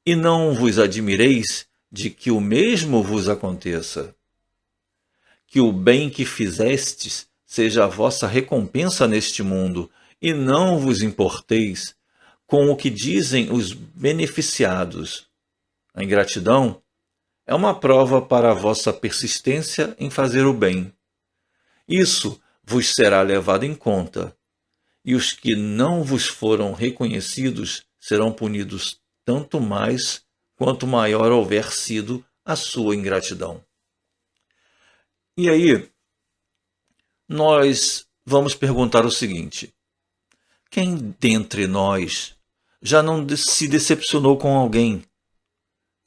e não vos admireis de que o mesmo vos aconteça. Que o bem que fizestes seja a vossa recompensa neste mundo, e não vos importeis com o que dizem os beneficiados. A ingratidão é uma prova para a vossa persistência em fazer o bem. Isso vos será levado em conta, e os que não vos foram reconhecidos serão punidos tanto mais quanto maior houver sido a sua ingratidão. E aí, nós vamos perguntar o seguinte: quem dentre nós já não se decepcionou com alguém?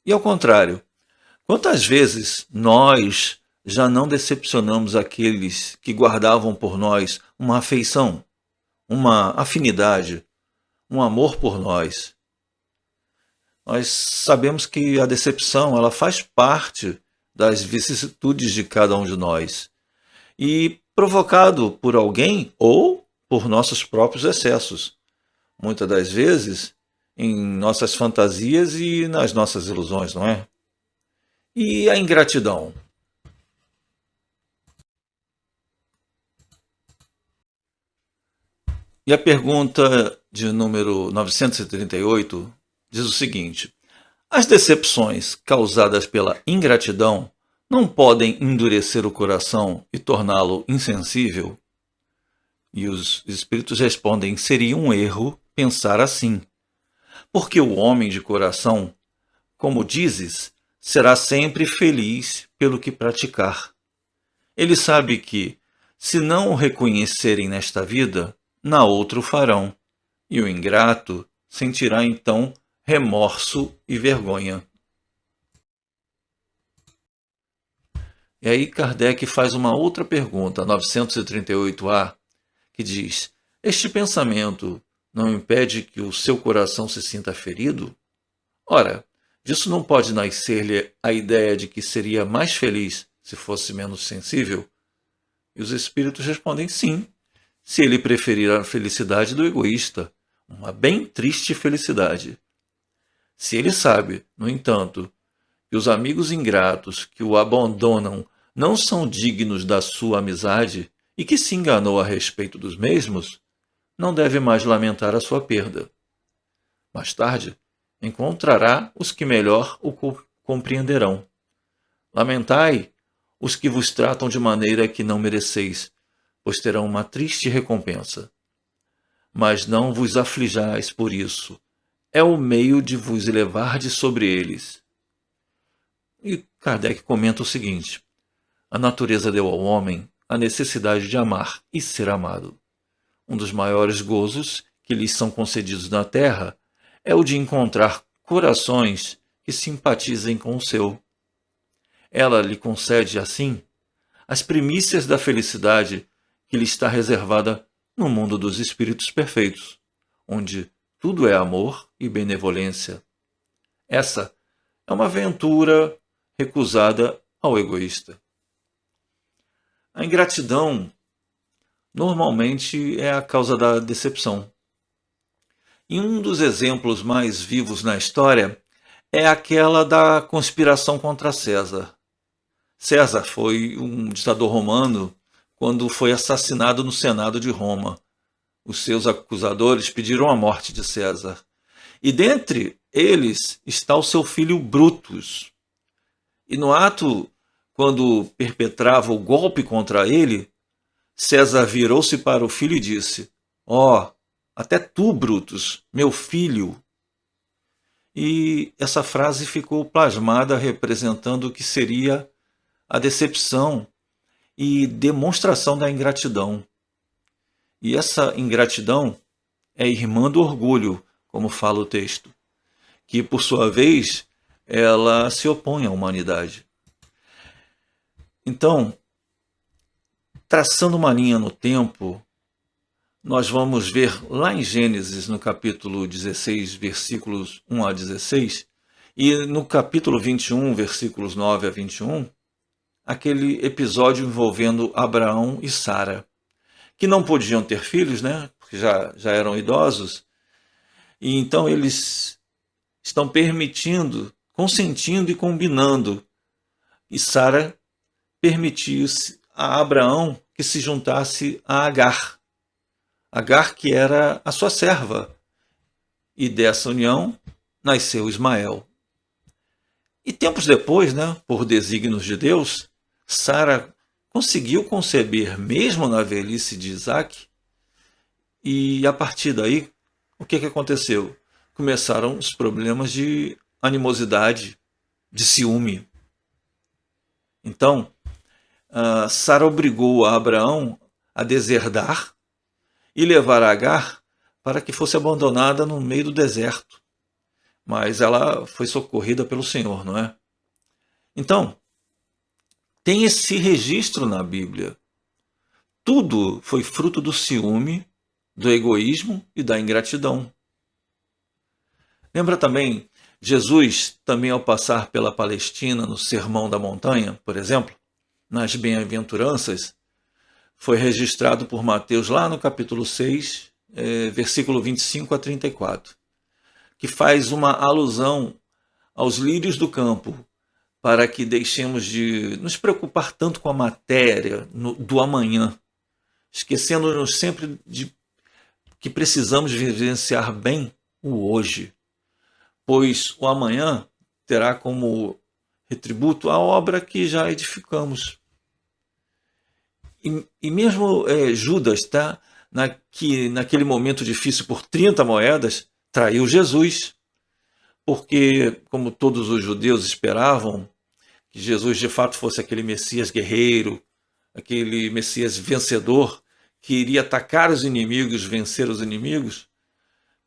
E ao contrário, quantas vezes nós já não decepcionamos aqueles que guardavam por nós uma afeição, uma afinidade, um amor por nós? Nós sabemos que a decepção ela faz parte das vicissitudes de cada um de nós, e provocado por alguém ou por nossos próprios excessos, muitas das vezes em nossas fantasias e nas nossas ilusões, não é? E a ingratidão? E a pergunta de número 938 diz o seguinte: as decepções causadas pela ingratidão não podem endurecer o coração e torná-lo insensível? E os espíritos respondem: seria um erro pensar assim, porque o homem de coração, como dizes, será sempre feliz pelo que praticar. Ele sabe que, se não o reconhecerem nesta vida, na outra o farão, e o ingrato sentirá então remorso e vergonha. E aí Kardec faz uma outra pergunta, 938A, que diz: este pensamento não impede que o seu coração se sinta ferido? Ora, disso não pode nascer-lhe a ideia de que seria mais feliz se fosse menos sensível? E os espíritos respondem sim, se ele preferir a felicidade do egoísta, uma bem triste felicidade. Se ele sabe, no entanto, que os amigos ingratos que o abandonam não são dignos da sua amizade e que se enganou a respeito dos mesmos, não deve mais lamentar a sua perda. Mais tarde, encontrará os que melhor o compreenderão. Lamentai os que vos tratam de maneira que não mereceis, pois terão uma triste recompensa. Mas não vos aflijais por isso. É o meio de vos elevardes sobre eles. E Kardec comenta o seguinte: a natureza deu ao homem a necessidade de amar e ser amado. Um dos maiores gozos que lhes são concedidos na terra é o de encontrar corações que simpatizem com o seu. Ela lhe concede, assim, as primícias da felicidade que lhe está reservada no mundo dos espíritos perfeitos, onde tudo é amor e benevolência. Essa é uma aventura recusada ao egoísta. A ingratidão normalmente é a causa da decepção. E um dos exemplos mais vivos na história é aquela da conspiração contra César. César foi um ditador romano quando foi assassinado no Senado de Roma. Os seus acusadores pediram a morte de César. E dentre eles está o seu filho Brutus. E no ato, quando perpetrava o golpe contra ele, César virou-se para o filho e disse: "Ó, até tu, Brutus, meu filho." E essa frase ficou plasmada representando o que seria a decepção e demonstração da ingratidão. E essa ingratidão é irmã do orgulho, como fala o texto, que, por sua vez, ela se opõe à humanidade. Então, traçando uma linha no tempo, nós vamos ver lá em Gênesis, no capítulo 16, versículos 1 a 16, e no capítulo 21, versículos 9 a 21, aquele episódio envolvendo Abraão e Sara, que não podiam ter filhos, né? Porque já eram idosos, e então eles estão permitindo, consentindo e combinando. E Sara permitiu a Abraão que se juntasse a Agar. Agar, que era a sua serva. E dessa união nasceu Ismael. E tempos depois, né, por desígnios de Deus, Sara conseguiu conceber, mesmo na velhice de Isaac, e a partir daí, o que aconteceu? Começaram os problemas de animosidade, de ciúme. Então, Sara obrigou a Abraão a deserdar e levar Agar para que fosse abandonada no meio do deserto. Mas ela foi socorrida pelo Senhor, não é? Então, tem esse registro na Bíblia. Tudo foi fruto do ciúme, do egoísmo e da ingratidão. Lembra também Jesus, também ao passar pela Palestina, no Sermão da Montanha, por exemplo, nas Bem-aventuranças, foi registrado por Mateus lá no capítulo 6, versículo 25 a 34, que faz uma alusão aos lírios do campo, para que deixemos de nos preocupar tanto com a matéria do amanhã, esquecendo-nos sempre de que precisamos vivenciar bem o hoje, pois o amanhã terá como retributo a obra que já edificamos. E mesmo Judas, tá, naquele momento difícil por 30 moedas, traiu Jesus, porque, como todos os judeus esperavam, que Jesus de fato fosse aquele Messias guerreiro, aquele Messias vencedor, que iria atacar os inimigos, vencer os inimigos.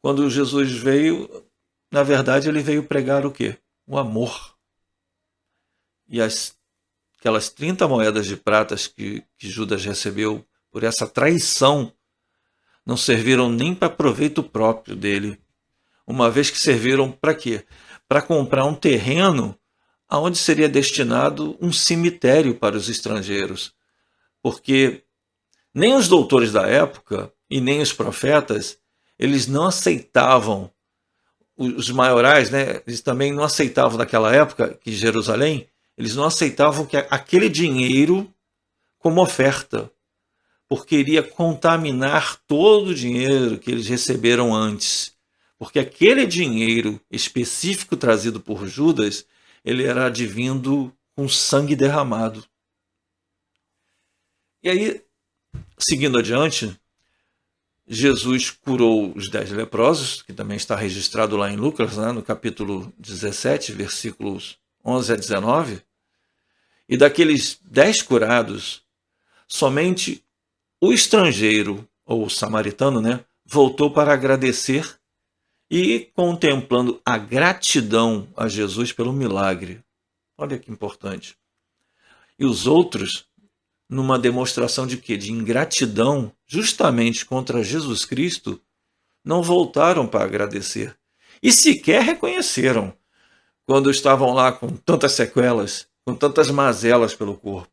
Quando Jesus veio, na verdade, ele veio pregar o quê? O amor. E aquelas 30 moedas de pratas que Judas recebeu por essa traição não serviram nem para proveito próprio dele, uma vez que serviram para quê? Para comprar um terreno aonde seria destinado um cemitério para os estrangeiros, porque nem os doutores da época e nem os profetas, eles não aceitavam, os maiorais, né, eles também não aceitavam naquela época, que Jerusalém, eles não aceitavam que aquele dinheiro como oferta, porque iria contaminar todo o dinheiro que eles receberam antes, porque aquele dinheiro específico trazido por Judas, ele era advindo com sangue derramado. E aí, seguindo adiante, Jesus curou os 10 leprosos, que também está registrado lá em Lucas, né, no capítulo 17, versículos 11 a 19. E daqueles 10 curados, somente o estrangeiro, ou o samaritano, né, voltou para agradecer e contemplando a gratidão a Jesus pelo milagre. Olha que importante. E os outros, numa demonstração de quê? De ingratidão, justamente contra Jesus Cristo, não voltaram para agradecer. E sequer reconheceram, quando estavam lá com tantas sequelas, com tantas mazelas pelo corpo.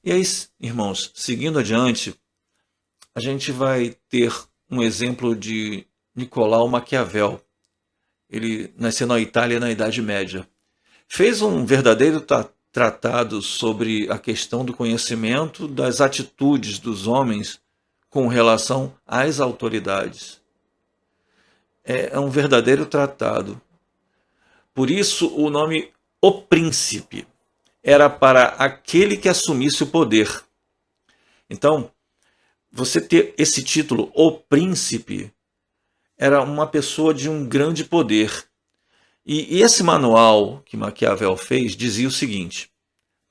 E aí, irmãos, seguindo adiante, a gente vai ter um exemplo de Nicolau Maquiavel. Ele nasceu na Itália na Idade Média. Fez um verdadeiro tratado sobre a questão do conhecimento das atitudes dos homens com relação às autoridades. É um verdadeiro tratado. Por isso, o nome O Príncipe era para aquele que assumisse o poder. Então, você ter esse título, O Príncipe, era uma pessoa de um grande poder. E esse manual que Maquiavel fez dizia o seguinte: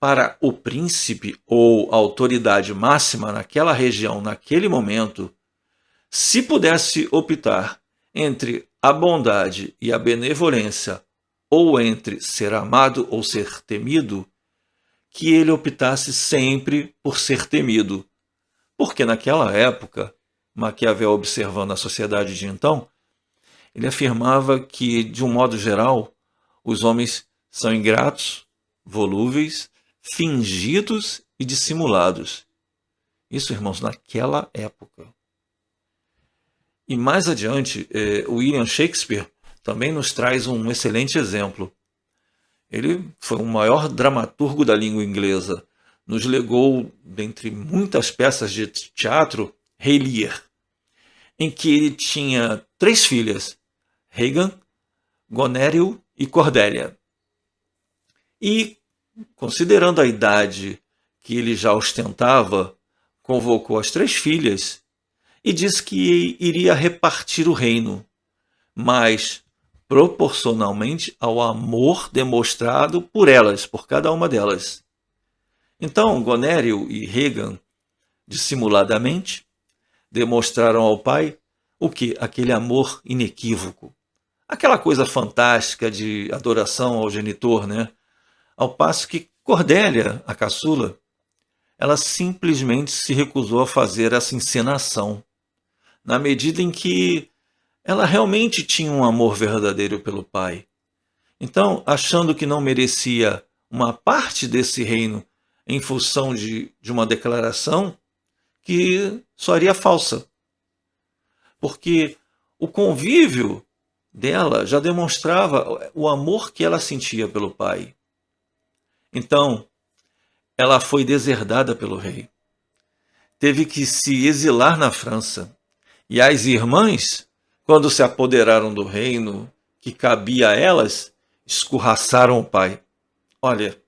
para o príncipe ou autoridade máxima naquela região, naquele momento, se pudesse optar entre a bondade e a benevolência, ou entre ser amado ou ser temido, que ele optasse sempre por ser temido. Porque naquela época, Maquiavel, observando a sociedade de então, ele afirmava que, de um modo geral, os homens são ingratos, volúveis, fingidos e dissimulados. Isso, irmãos, naquela época. E mais adiante, William Shakespeare também nos traz um excelente exemplo. Ele foi o maior dramaturgo da língua inglesa. Nos legou, dentre muitas peças de teatro, Rei Lear, em que ele tinha 3 filhas, Regan, Goneril e Cordélia. E, considerando a idade que ele já ostentava, convocou as 3 filhas e disse que iria repartir o reino, mas proporcionalmente ao amor demonstrado por elas, por cada uma delas. Então, Goneril e Regan, dissimuladamente, demonstraram ao pai o que? Aquele amor inequívoco. Aquela coisa fantástica de adoração ao genitor, né? Ao passo que Cordélia, a caçula, ela simplesmente se recusou a fazer essa encenação, na medida em que ela realmente tinha um amor verdadeiro pelo pai. Então, achando que não merecia uma parte desse reino em função de uma declaração que soaria falsa. Porque o convívio dela já demonstrava o amor que ela sentia pelo pai. Então, ela foi deserdada pelo rei. Teve que se exilar na França. E as irmãs, quando se apoderaram do reino que cabia a elas, escorraçaram o pai. Olha,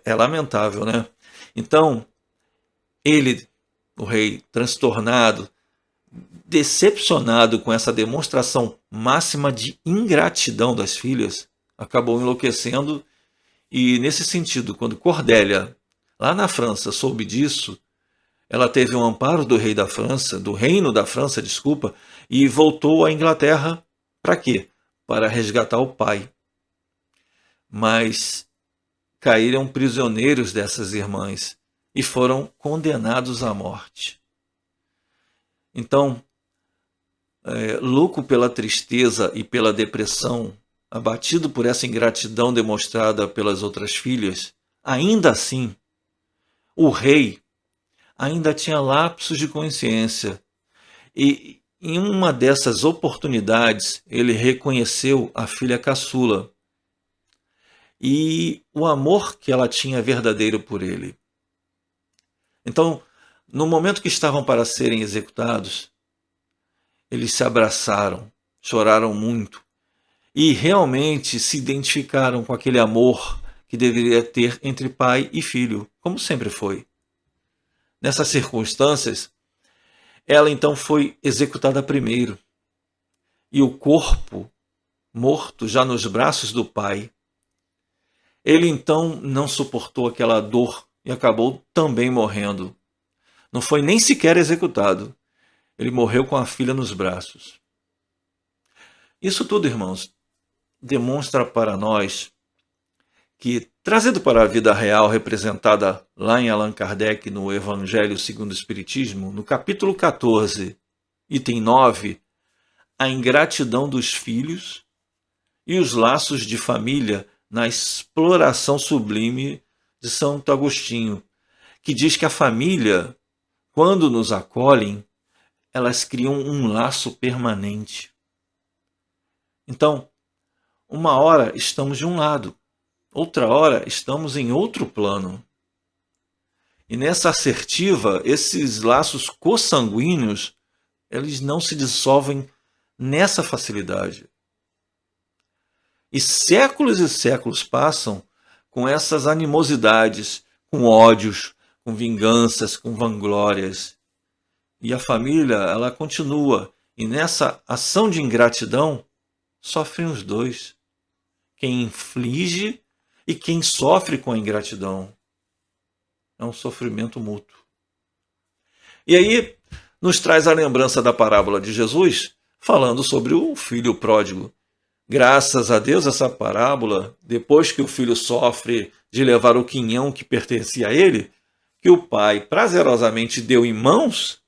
é lamentável, né? Então, ele, o rei, transtornado, decepcionado com essa demonstração máxima de ingratidão das filhas, acabou enlouquecendo. E, nesse sentido, quando Cordélia, lá na França, soube disso, ela teve um amparo do rei da França, do reino da França, desculpa, e voltou à Inglaterra para quê? Para resgatar o pai. Mas caíram prisioneiros dessas irmãs e foram condenados à morte. Então, louco pela tristeza e pela depressão, abatido por essa ingratidão demonstrada pelas outras filhas, ainda assim, o rei ainda tinha lapsos de consciência. E em uma dessas oportunidades, ele reconheceu a filha caçula e o amor que ela tinha verdadeiro por ele. Então, no momento que estavam para serem executados, Eles se abraçaram, choraram muito e realmente se identificaram com aquele amor que deveria ter entre pai e filho, como sempre foi. Nessas circunstâncias, ela então foi executada primeiro, e o corpo, morto já nos braços do pai, ele então não suportou aquela dor e acabou também morrendo. Não foi nem sequer executado. Ele morreu com a filha nos braços. Isso tudo, irmãos, demonstra para nós que, trazido para a vida real representada lá em Allan Kardec no Evangelho segundo o Espiritismo, no capítulo 14, item 9, a ingratidão dos filhos e os laços de família na exploração sublime de Santo Agostinho, que diz que a família, quando nos acolhem, elas criam um laço permanente. Então, uma hora estamos de um lado, outra hora estamos em outro plano. E nessa assertiva, esses laços consanguíneos, eles não se dissolvem nessa facilidade. E séculos passam com essas animosidades, com ódios, com vinganças, com vanglórias. E a família, ela continua. E nessa ação de ingratidão, sofrem os dois. Quem inflige e quem sofre com a ingratidão. É um sofrimento mútuo. E aí nos traz a lembrança da parábola de Jesus, falando sobre o filho pródigo. Graças a Deus, essa parábola, depois que o filho sofre de levar o quinhão que pertencia a ele, que o pai prazerosamente deu em mãos,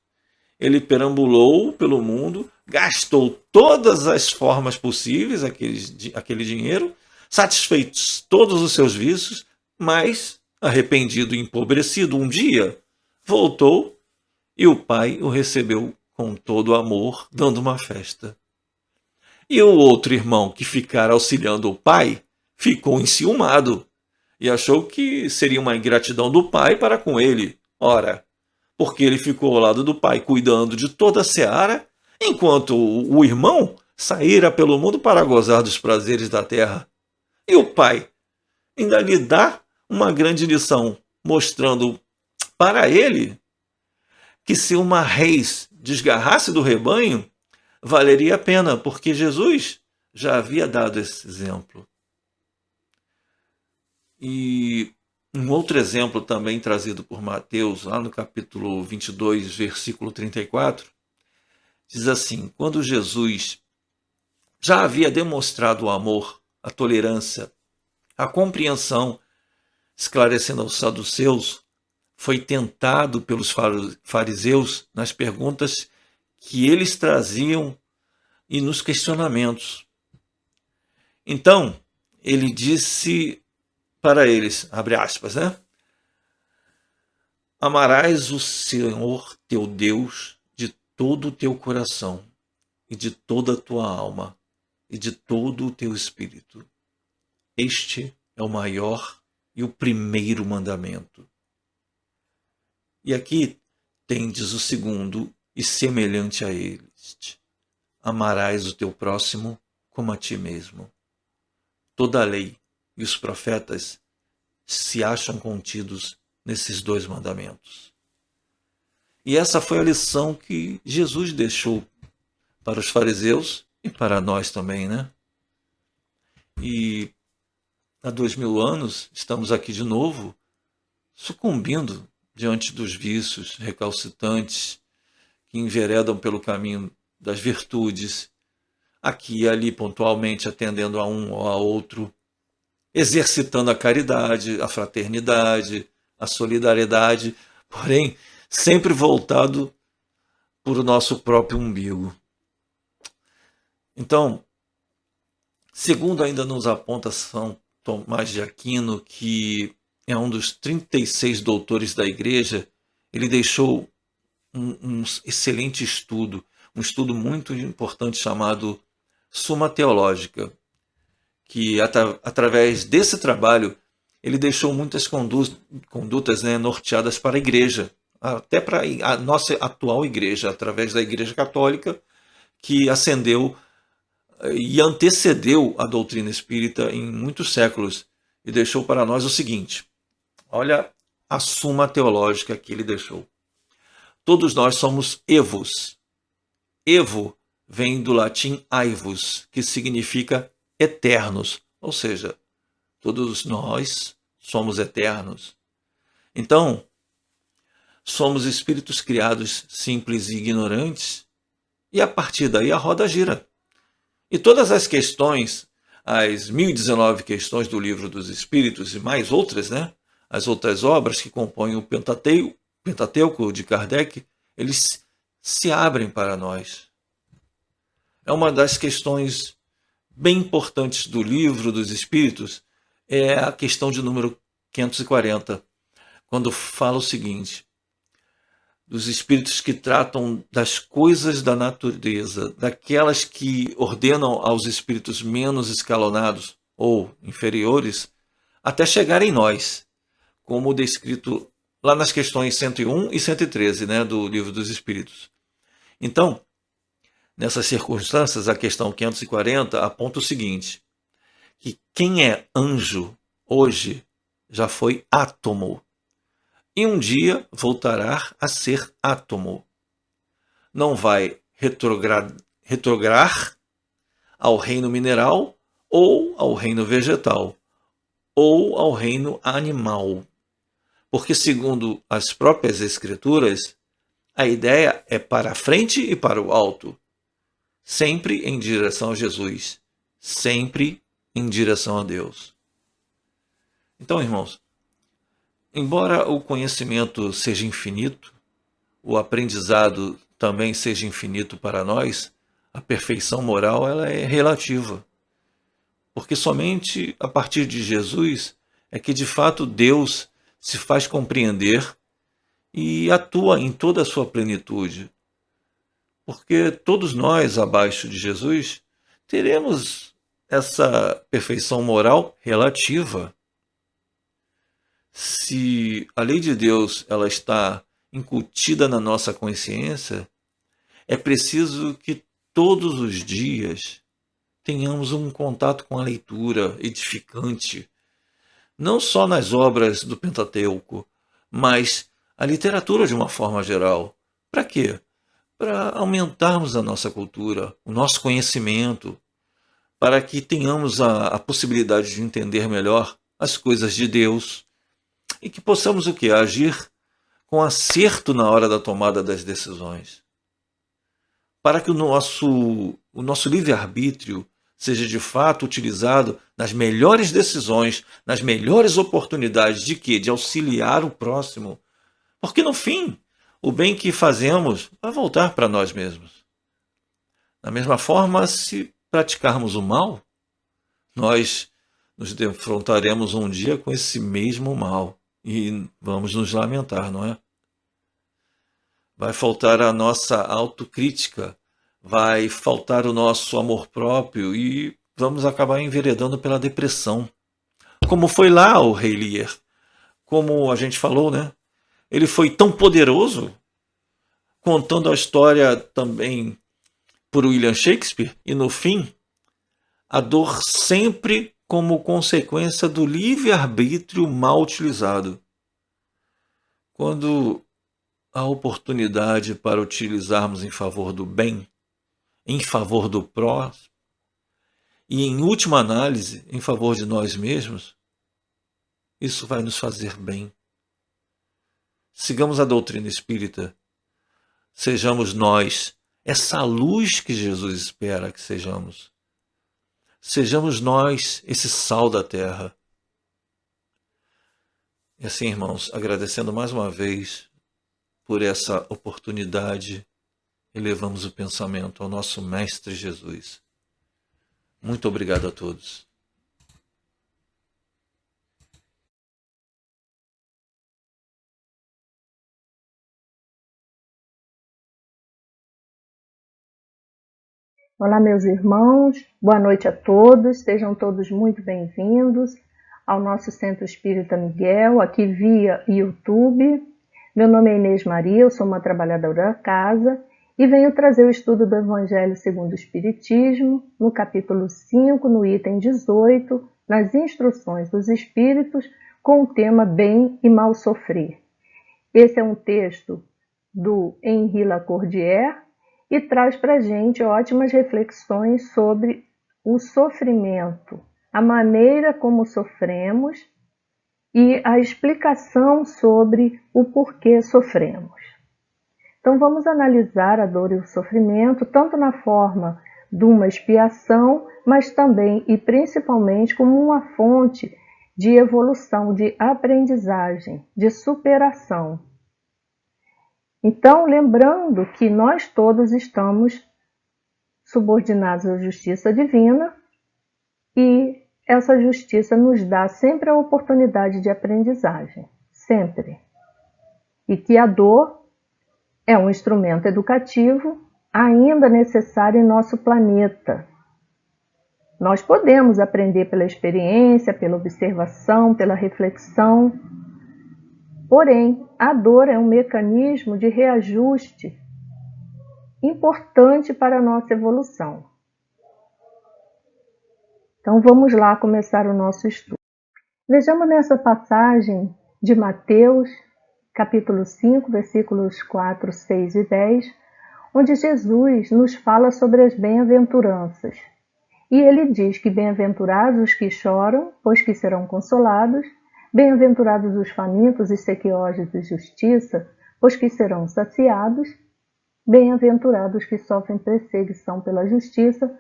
ele perambulou pelo mundo, gastou todas as formas possíveis aquele dinheiro, satisfeitos todos os seus vícios, mas, arrependido e empobrecido, um dia voltou e o pai o recebeu com todo amor, dando uma festa. E o outro irmão que ficara auxiliando o pai ficou enciumado e achou que seria uma ingratidão do pai para com ele. Ora, porque ele ficou ao lado do pai cuidando de toda a seara, enquanto o irmão saíra pelo mundo para gozar dos prazeres da terra. E o pai ainda lhe dá uma grande lição, mostrando para ele que se uma reis desgarrasse do rebanho, valeria a pena, porque Jesus já havia dado esse exemplo. E um outro exemplo também trazido por Mateus, lá no capítulo 22, versículo 34, diz assim: quando Jesus já havia demonstrado o amor, a tolerância, a compreensão, esclarecendo aos saduceus, foi tentado pelos fariseus nas perguntas que eles traziam e nos questionamentos. Então, ele disse para eles, abre aspas, amarás o Senhor teu Deus de todo o teu coração e de toda a tua alma e de todo o teu espírito. Este é o maior e o primeiro mandamento. E aqui tendes o segundo e semelhante a este: amarás o teu próximo como a ti mesmo. Toda a lei e os profetas se acham contidos nesses dois mandamentos. E essa foi a lição que Jesus deixou para os fariseus e para nós também, né? E há 2000 anos estamos aqui de novo, sucumbindo diante dos vícios recalcitrantes que enveredam pelo caminho das virtudes, aqui e ali pontualmente atendendo a um ou a outro, exercitando a caridade, a fraternidade, a solidariedade, porém sempre voltado para o nosso próprio umbigo. Então, segundo ainda nos aponta São Tomás de Aquino, que é um dos 36 doutores da Igreja, ele deixou um excelente estudo, um estudo muito importante chamado Suma Teológica, que através desse trabalho ele deixou muitas condutas norteadas para a Igreja, até para a nossa atual Igreja, através da Igreja Católica, que ascendeu e antecedeu a doutrina espírita em muitos séculos e deixou para nós o seguinte: olha a suma teológica que ele deixou. Todos nós somos evos. Evo vem do latim aevus, que significa eternos, ou seja, todos nós somos eternos. Então, somos espíritos criados simples e ignorantes, e a partir daí a roda gira. E todas as questões, as 1019 questões do Livro dos Espíritos e mais outras, né? As outras obras que compõem o Pentateuco de Kardec, eles se abrem para nós. É uma das questões bem importantes do Livro dos Espíritos, é a questão de número 540, quando fala o seguinte: dos espíritos que tratam das coisas da natureza, daquelas que ordenam aos espíritos menos escalonados ou inferiores, até chegar em nós, como descrito lá nas questões 101 e 113, né, do Livro dos Espíritos. Então, nessas circunstâncias, a questão 540 aponta o seguinte: que quem é anjo hoje já foi átomo, e um dia voltará a ser átomo. Não vai retrograr ao reino mineral, ou ao reino vegetal, ou ao reino animal. Porque, segundo as próprias Escrituras, a ideia é para a frente e para o alto, sempre em direção a Jesus, sempre em direção a Deus. Então, irmãos, embora o conhecimento seja infinito, o aprendizado também seja infinito para nós, a perfeição moral ela é relativa. Porque somente a partir de Jesus é que de fato Deus se faz compreender e atua em toda a sua plenitude. Porque todos nós, abaixo de Jesus, teremos essa perfeição moral relativa. Se a lei de Deus ela está incutida na nossa consciência, é preciso que todos os dias tenhamos um contato com a leitura edificante, não só nas obras do Pentateuco, mas a literatura de uma forma geral. Para quê? Para aumentarmos a nossa cultura, o nosso conhecimento, para que tenhamos a possibilidade de entender melhor as coisas de Deus e que possamos o quê? Agir com acerto na hora da tomada das decisões. Para que o nosso livre-arbítrio seja de fato utilizado nas melhores decisões, nas melhores oportunidades de quê? De auxiliar o próximo. Porque no fim, o bem que fazemos vai voltar para nós mesmos. Da mesma forma, se praticarmos o mal, nós nos defrontaremos um dia com esse mesmo mal e vamos nos lamentar, não é? Vai faltar a nossa autocrítica, vai faltar o nosso amor próprio e vamos acabar enveredando pela depressão. Como foi lá o Rei Lear. Como a gente falou, né? Ele foi tão poderoso, contando a história também por William Shakespeare, e no fim, a dor sempre como consequência do livre-arbítrio mal utilizado. Quando a oportunidade para utilizarmos em favor do bem, em favor do próximo, e em última análise, em favor de nós mesmos, isso vai nos fazer bem. Sigamos a doutrina espírita, sejamos nós essa luz que Jesus espera que sejamos. Sejamos nós esse sal da terra. E assim, irmãos, agradecendo mais uma vez por essa oportunidade, elevamos o pensamento ao nosso Mestre Jesus. Muito obrigado a todos. Olá, meus irmãos, boa noite a todos, sejam todos muito bem-vindos ao nosso Centro Espírita Miguel, aqui via YouTube. Meu nome é Inês Maria, eu sou uma trabalhadora da casa e venho trazer o estudo do Evangelho segundo o Espiritismo, no capítulo 5, no item 18, nas instruções dos Espíritos, com o tema Bem e Mal Sofrer. Esse é um texto do Henri Lacordaire e traz para a gente ótimas reflexões sobre o sofrimento, a maneira como sofremos e a explicação sobre o porquê sofremos. Então vamos analisar a dor e o sofrimento, tanto na forma de uma expiação, mas também e principalmente como uma fonte de evolução, de aprendizagem, de superação. Então, lembrando que nós todos estamos subordinados à justiça divina e essa justiça nos dá sempre a oportunidade de aprendizagem, sempre. E que a dor é um instrumento educativo ainda necessário em nosso planeta. Nós podemos aprender pela experiência, pela observação, pela reflexão. Porém, a dor é um mecanismo de reajuste importante para a nossa evolução. Então vamos lá começar o nosso estudo. Vejamos nessa passagem de Mateus, capítulo 5, versículos 4, 6 e 10, onde Jesus nos fala sobre as bem-aventuranças. E ele diz que bem-aventurados os que choram, pois que serão consolados, bem-aventurados os famintos e sequiosos de justiça, pois que serão saciados, bem-aventurados que sofrem perseguição pela justiça,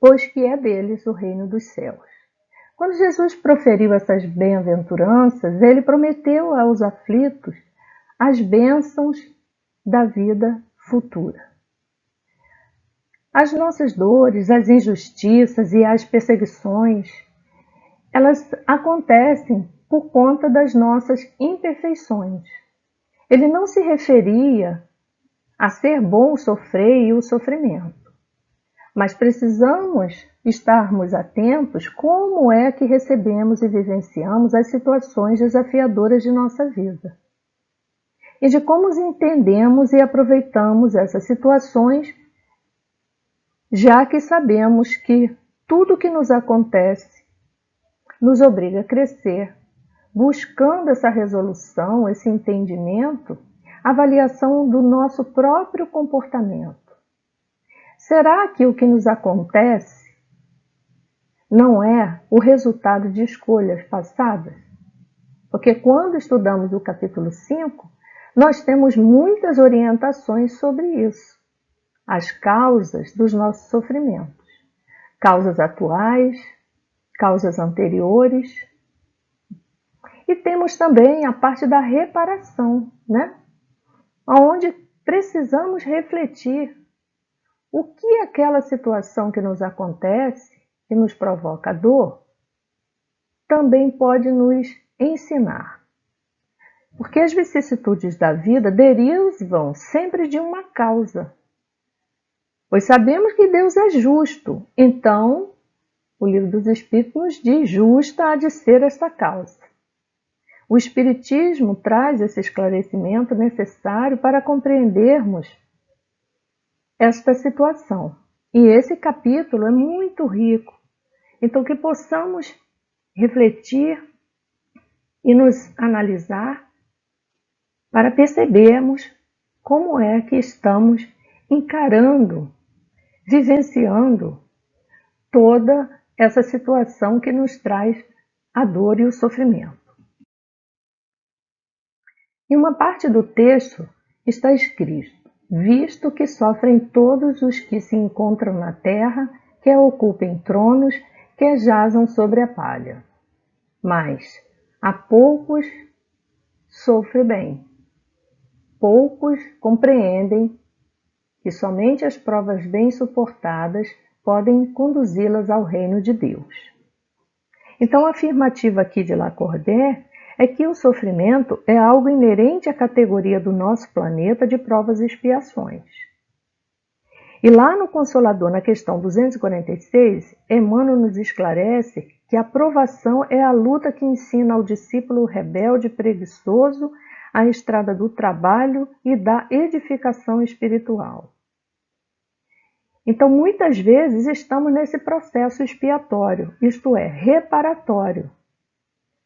pois que é deles o reino dos céus. Quando Jesus proferiu essas bem-aventuranças, ele prometeu aos aflitos as bênçãos da vida futura. As nossas dores, as injustiças e as perseguições, elas acontecem por conta das nossas imperfeições. Ele não se referia a ser bom sofrer e o sofrimento. Mas precisamos estarmos atentos como é que recebemos e vivenciamos as situações desafiadoras de nossa vida. E de como entendemos e aproveitamos essas situações, já que sabemos que tudo que nos acontece nos obriga a crescer, buscando essa resolução, esse entendimento, avaliação do nosso próprio comportamento. Será que o que nos acontece não é o resultado de escolhas passadas? Porque quando estudamos o capítulo 5, nós temos muitas orientações sobre isso. As causas dos nossos sofrimentos. Causas atuais, causas anteriores. E temos também a parte da reparação, né? Onde precisamos refletir o que aquela situação que nos acontece e nos provoca dor também pode nos ensinar. Porque as vicissitudes da vida derivam sempre de uma causa. Pois sabemos que Deus é justo, então o Livro dos Espíritos nos diz: justa há de ser esta causa. O Espiritismo traz esse esclarecimento necessário para compreendermos esta situação. E esse capítulo é muito rico. Então, que possamos refletir e nos analisar para percebermos como é que estamos encarando, vivenciando toda essa situação que nos traz a dor e o sofrimento. Em uma parte do texto está escrito: visto que sofrem todos os que se encontram na terra, quer ocupem tronos, quer jazam sobre a palha. Mas a poucos sofre bem. Poucos compreendem que somente as provas bem suportadas podem conduzi-las ao reino de Deus. Então a afirmativa aqui de Lacordaire é que o sofrimento é algo inerente à categoria do nosso planeta de provas e expiações. E lá no Consolador, na questão 246, Emmanuel nos esclarece que a provação é a luta que ensina ao discípulo rebelde e preguiçoso a estrada do trabalho e da edificação espiritual. Então, muitas vezes estamos nesse processo expiatório, isto é, reparatório,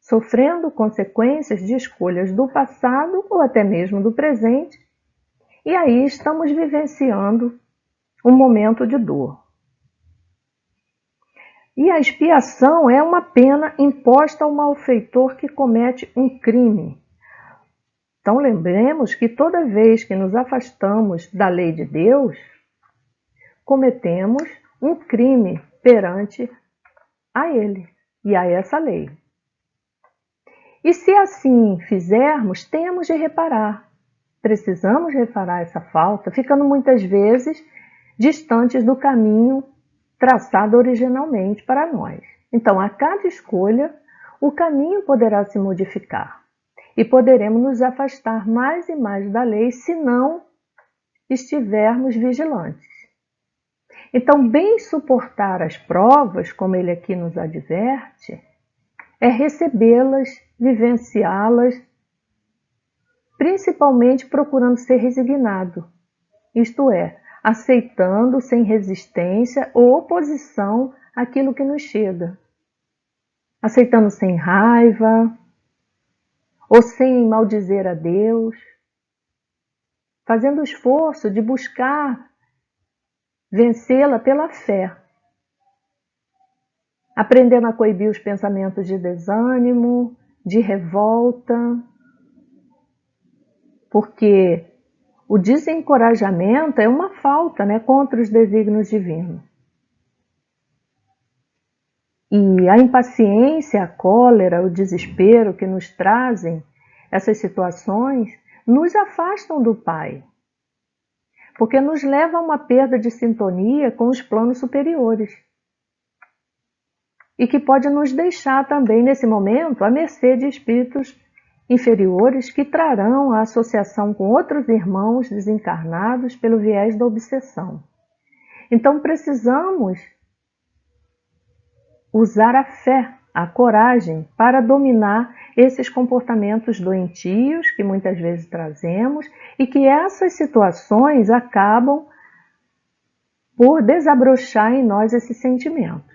sofrendo consequências de escolhas do passado ou até mesmo do presente, e aí estamos vivenciando um momento de dor. E a expiação é uma pena imposta ao malfeitor que comete um crime. Então lembremos que toda vez que nos afastamos da lei de Deus, cometemos um crime perante a Ele e a essa lei. E se assim fizermos, temos de reparar. Precisamos reparar essa falta, ficando muitas vezes distantes do caminho traçado originalmente para nós. Então, a cada escolha, o caminho poderá se modificar e poderemos nos afastar mais e mais da lei se não estivermos vigilantes. Então, bem suportar as provas, como ele aqui nos adverte, é recebê-las, vivenciá-las, principalmente procurando ser resignado, isto é, aceitando sem resistência ou oposição aquilo que nos chega, aceitando sem raiva ou sem maldizer a Deus, fazendo o esforço de buscar vencê-la pela fé, aprendendo a coibir os pensamentos de desânimo, de revolta, porque o desencorajamento é uma falta, contra os desígnios divinos. E a impaciência, a cólera, o desespero que nos trazem essas situações nos afastam do Pai, porque nos leva a uma perda de sintonia com os planos superiores e que pode nos deixar também, nesse momento, à mercê de espíritos inferiores que trarão a associação com outros irmãos desencarnados pelo viés da obsessão. Então precisamos usar a fé, a coragem para dominar esses comportamentos doentios que muitas vezes trazemos e que essas situações acabam por desabrochar em nós esses sentimentos.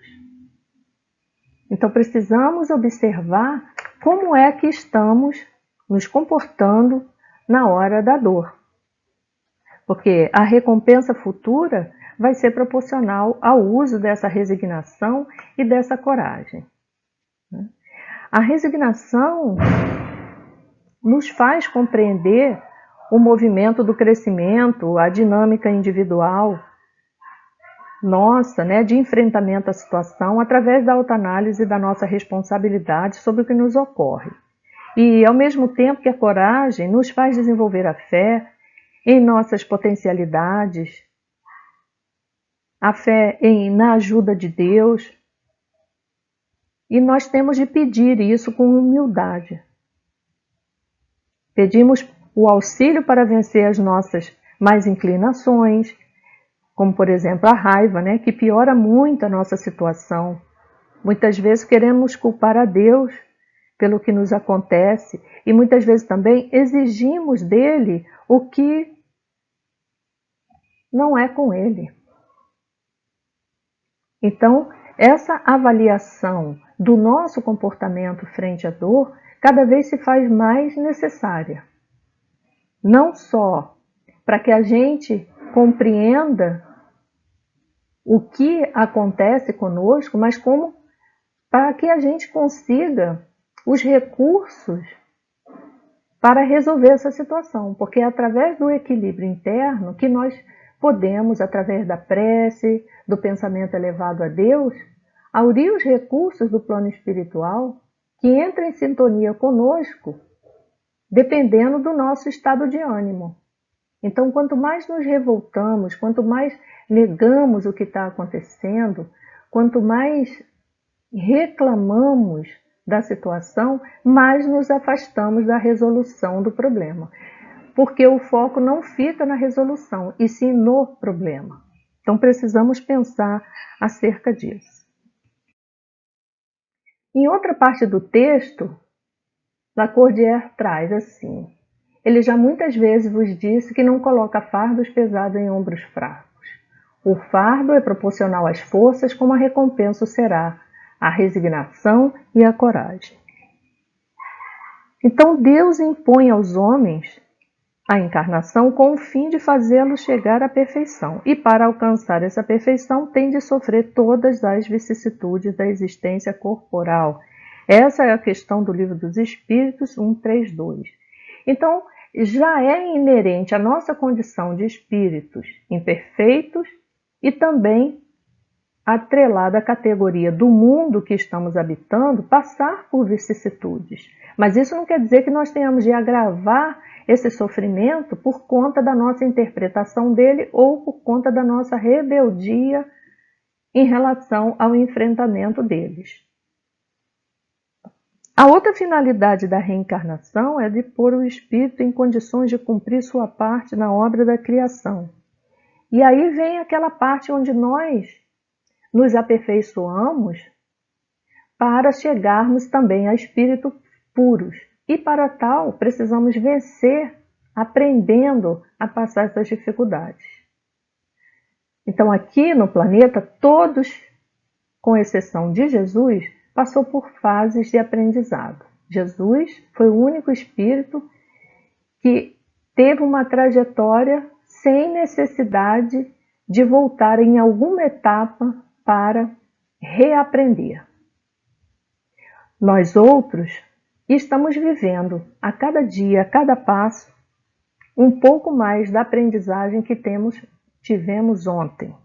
Então precisamos observar como é que estamos nos comportando na hora da dor. Porque a recompensa futura vai ser proporcional ao uso dessa resignação e dessa coragem. A resignação nos faz compreender o movimento do crescimento, a dinâmica individual nossa, de enfrentamento à situação através da autoanálise da nossa responsabilidade sobre o que nos ocorre. E, ao mesmo tempo que a coragem nos faz desenvolver a fé em nossas potencialidades, a fé na ajuda de Deus, e nós temos de pedir isso com humildade. Pedimos o auxílio para vencer as nossas más inclinações, como, por exemplo, a raiva, que piora muito a nossa situação. Muitas vezes queremos culpar a Deus pelo que nos acontece e muitas vezes também exigimos dele o que não é com ele. Então, essa avaliação do nosso comportamento frente à dor cada vez se faz mais necessária. Não só para que a gente compreenda o que acontece conosco, mas como para que a gente consiga os recursos para resolver essa situação, porque é através do equilíbrio interno que nós podemos, através da prece, do pensamento elevado a Deus, aurir os recursos do plano espiritual que entram em sintonia conosco, dependendo do nosso estado de ânimo. Então, quanto mais nos revoltamos, quanto mais negamos o que está acontecendo, quanto mais reclamamos da situação, mais nos afastamos da resolução do problema. Porque o foco não fica na resolução, e sim no problema. Então, precisamos pensar acerca disso. Em outra parte do texto, Lacordaire traz assim: ele já muitas vezes vos disse que não coloca fardos pesados em ombros fracos. O fardo é proporcional às forças, como a recompensa será a resignação e a coragem. Então Deus impõe aos homens a encarnação com o fim de fazê-los chegar à perfeição. E para alcançar essa perfeição tem de sofrer todas as vicissitudes da existência corporal. Essa é a questão do Livro dos Espíritos 132. Então, já é inerente à nossa condição de espíritos imperfeitos e também atrelada à categoria do mundo que estamos habitando, passar por vicissitudes. Mas isso não quer dizer que nós tenhamos de agravar esse sofrimento por conta da nossa interpretação dele ou por conta da nossa rebeldia em relação ao enfrentamento deles. A outra finalidade da reencarnação é de pôr o espírito em condições de cumprir sua parte na obra da criação. E aí vem aquela parte onde nós nos aperfeiçoamos para chegarmos também a espíritos puros. E para tal, precisamos vencer aprendendo a passar essas dificuldades. Então, aqui no planeta, todos, com exceção de Jesus, passou por fases de aprendizado. Jesus foi o único espírito que teve uma trajetória sem necessidade de voltar em alguma etapa para reaprender. Nós outros estamos vivendo a cada dia, a cada passo, um pouco mais da aprendizagem que tivemos ontem.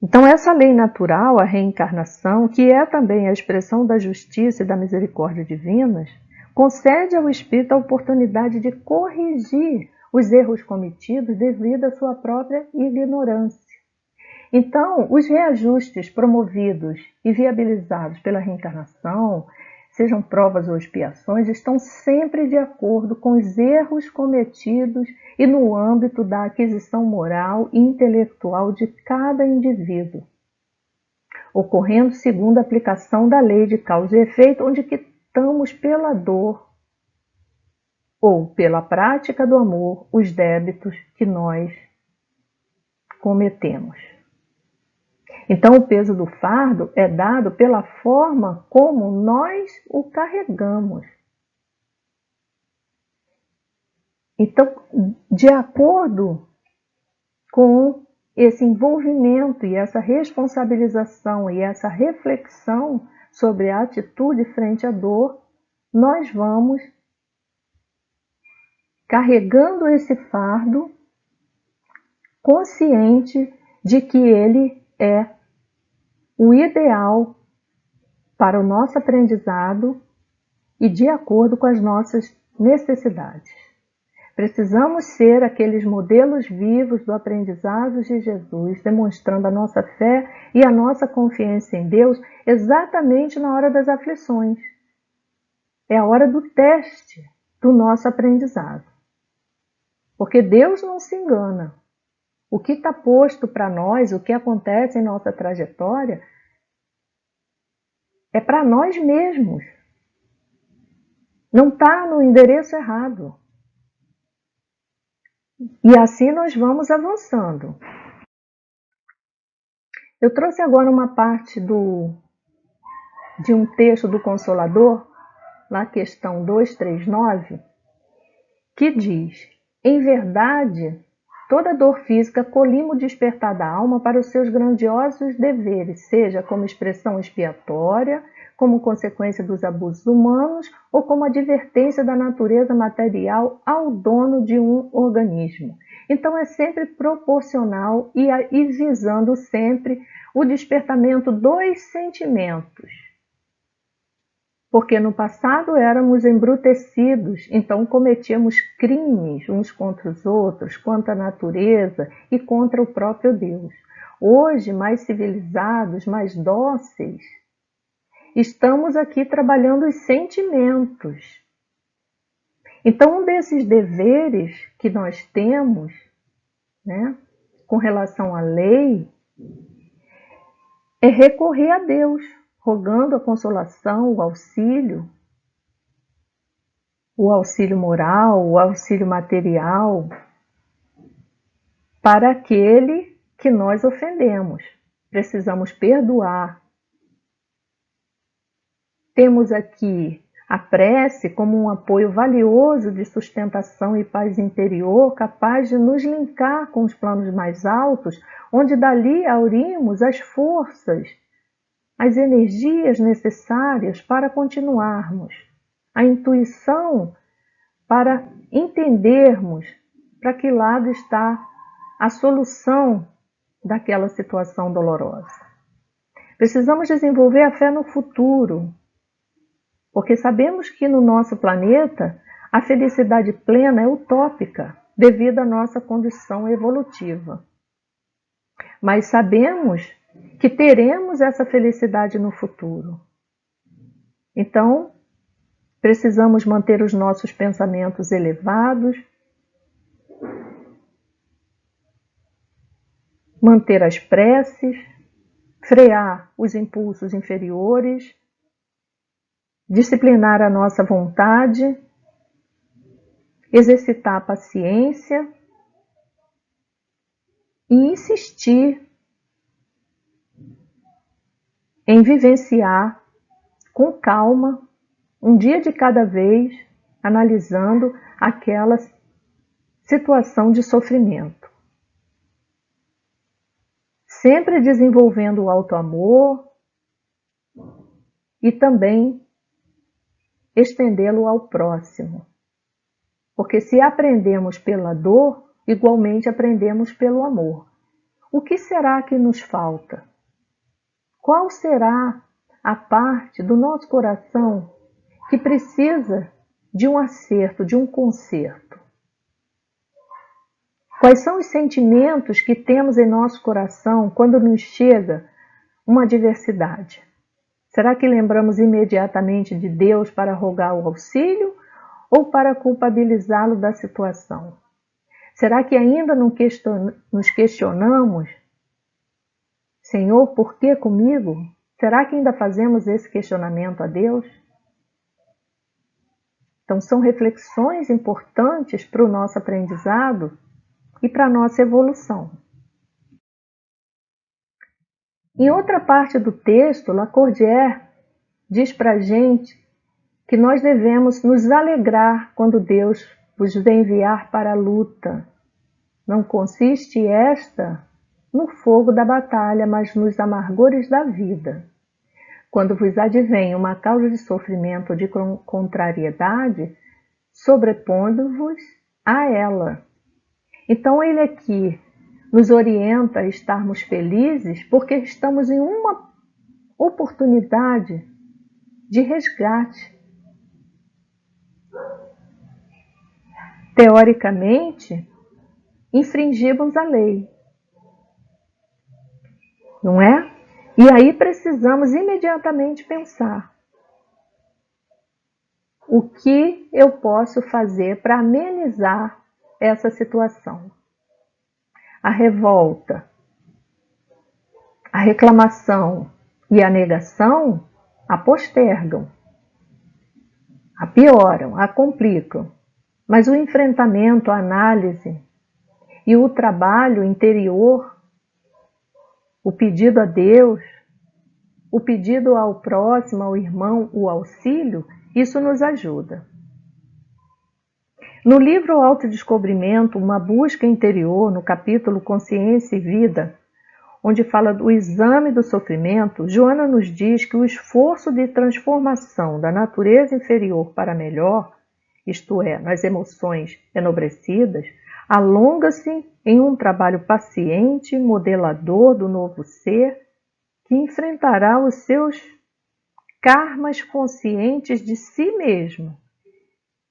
Então essa lei natural, a reencarnação, que é também a expressão da justiça e da misericórdia divinas, concede ao espírito a oportunidade de corrigir os erros cometidos devido à sua própria ignorância. Então, os reajustes promovidos e viabilizados pela reencarnação, sejam provas ou expiações, estão sempre de acordo com os erros cometidos e no âmbito da aquisição moral e intelectual de cada indivíduo, ocorrendo segundo a aplicação da lei de causa e efeito, onde quitamos pela dor ou pela prática do amor os débitos que nós cometemos. Então, o peso do fardo é dado pela forma como nós o carregamos. Então, de acordo com esse envolvimento e essa responsabilização e essa reflexão sobre a atitude frente à dor, nós vamos carregando esse fardo consciente de que ele é o ideal para o nosso aprendizado e de acordo com as nossas necessidades. Precisamos ser aqueles modelos vivos do aprendizado de Jesus, demonstrando a nossa fé e a nossa confiança em Deus exatamente na hora das aflições. É a hora do teste do nosso aprendizado. Porque Deus não se engana. O que está posto para nós, o que acontece em nossa trajetória, é para nós mesmos. Não está no endereço errado. E assim nós vamos avançando. Eu trouxe agora uma parte de um texto do Consolador, na questão 239, que diz: em verdade, toda dor física colima o despertar da alma para os seus grandiosos deveres, seja como expressão expiatória, como consequência dos abusos humanos ou como advertência da natureza material ao dono de um organismo. Então é sempre proporcional e visando sempre o despertamento dos sentimentos. Porque no passado éramos embrutecidos, então cometíamos crimes uns contra os outros, contra a natureza e contra o próprio Deus. Hoje, mais civilizados, mais dóceis, estamos aqui trabalhando os sentimentos. Então, um desses deveres que nós temos, né, com relação à lei, é recorrer a Deus, rogando a consolação, o auxílio moral, o auxílio material, para que Ele que nós ofendemos. Precisamos perdoar. Temos aqui a prece como um apoio valioso de sustentação e paz interior, capaz de nos linkar com os planos mais altos, onde dali aurimos as forças, as energias necessárias para continuarmos, a intuição para entendermos para que lado está a solução daquela situação dolorosa. Precisamos desenvolver a fé no futuro, porque sabemos que no nosso planeta a felicidade plena é utópica devido à nossa condição evolutiva. Mas sabemos que teremos essa felicidade no futuro. Então, precisamos manter os nossos pensamentos elevados, manter as preces, frear os impulsos inferiores, disciplinar a nossa vontade, exercitar a paciência e insistir em vivenciar com calma, um dia de cada vez, analisando aquela situação de sofrimento. Sempre desenvolvendo o autoamor e também estendê-lo ao próximo. Porque se aprendemos pela dor, igualmente aprendemos pelo amor. O que será que nos falta? Qual será a parte do nosso coração que precisa de um acerto, de um conserto? Quais são os sentimentos que temos em nosso coração quando nos chega uma adversidade? Será que lembramos imediatamente de Deus para rogar o auxílio ou para culpabilizá-lo da situação? Será que ainda nos questionamos? Senhor, por que comigo? Será que ainda fazemos esse questionamento a Deus? Então, são reflexões importantes para o nosso aprendizado e para a nossa evolução. Em outra parte do texto, Lacordaire diz para a gente que nós devemos nos alegrar quando Deus vos enviar para a luta. Não consiste esta no fogo da batalha, mas nos amargores da vida. Quando vos advém uma causa de sofrimento ou de contrariedade, sobrepondo-vos a ela. Então ele aqui nos orienta a estarmos felizes porque estamos em uma oportunidade de resgate. Teoricamente, infringimos a lei, não é? E aí precisamos imediatamente pensar: o que eu posso fazer para amenizar essa situação? A revolta, a reclamação e a negação a postergam, a pioram, a complicam. Mas o enfrentamento, a análise e o trabalho interior, o pedido a Deus, o pedido ao próximo, ao irmão, o auxílio, isso nos ajuda. No livro Autodescobrimento, uma busca interior, no capítulo Consciência e Vida, onde fala do exame do sofrimento, Joana nos diz que o esforço de transformação da natureza inferior para melhor, isto é, nas emoções enobrecidas, alonga-se em um trabalho paciente, modelador do novo ser, que enfrentará os seus karmas conscientes de si mesmo,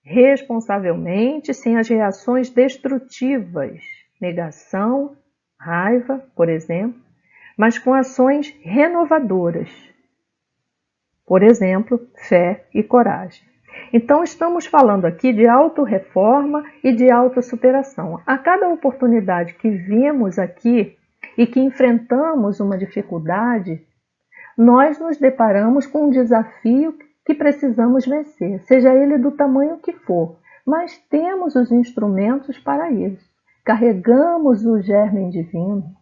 responsavelmente, sem as reações destrutivas, negação, raiva, por exemplo, mas com ações renovadoras, por exemplo, fé e coragem. Então, estamos falando aqui de autorreforma e de autossuperação. A cada oportunidade que vimos aqui e que enfrentamos uma dificuldade, nós nos deparamos com um desafio que precisamos vencer, seja ele do tamanho que for, mas temos os instrumentos para isso. Carregamos o germe divino,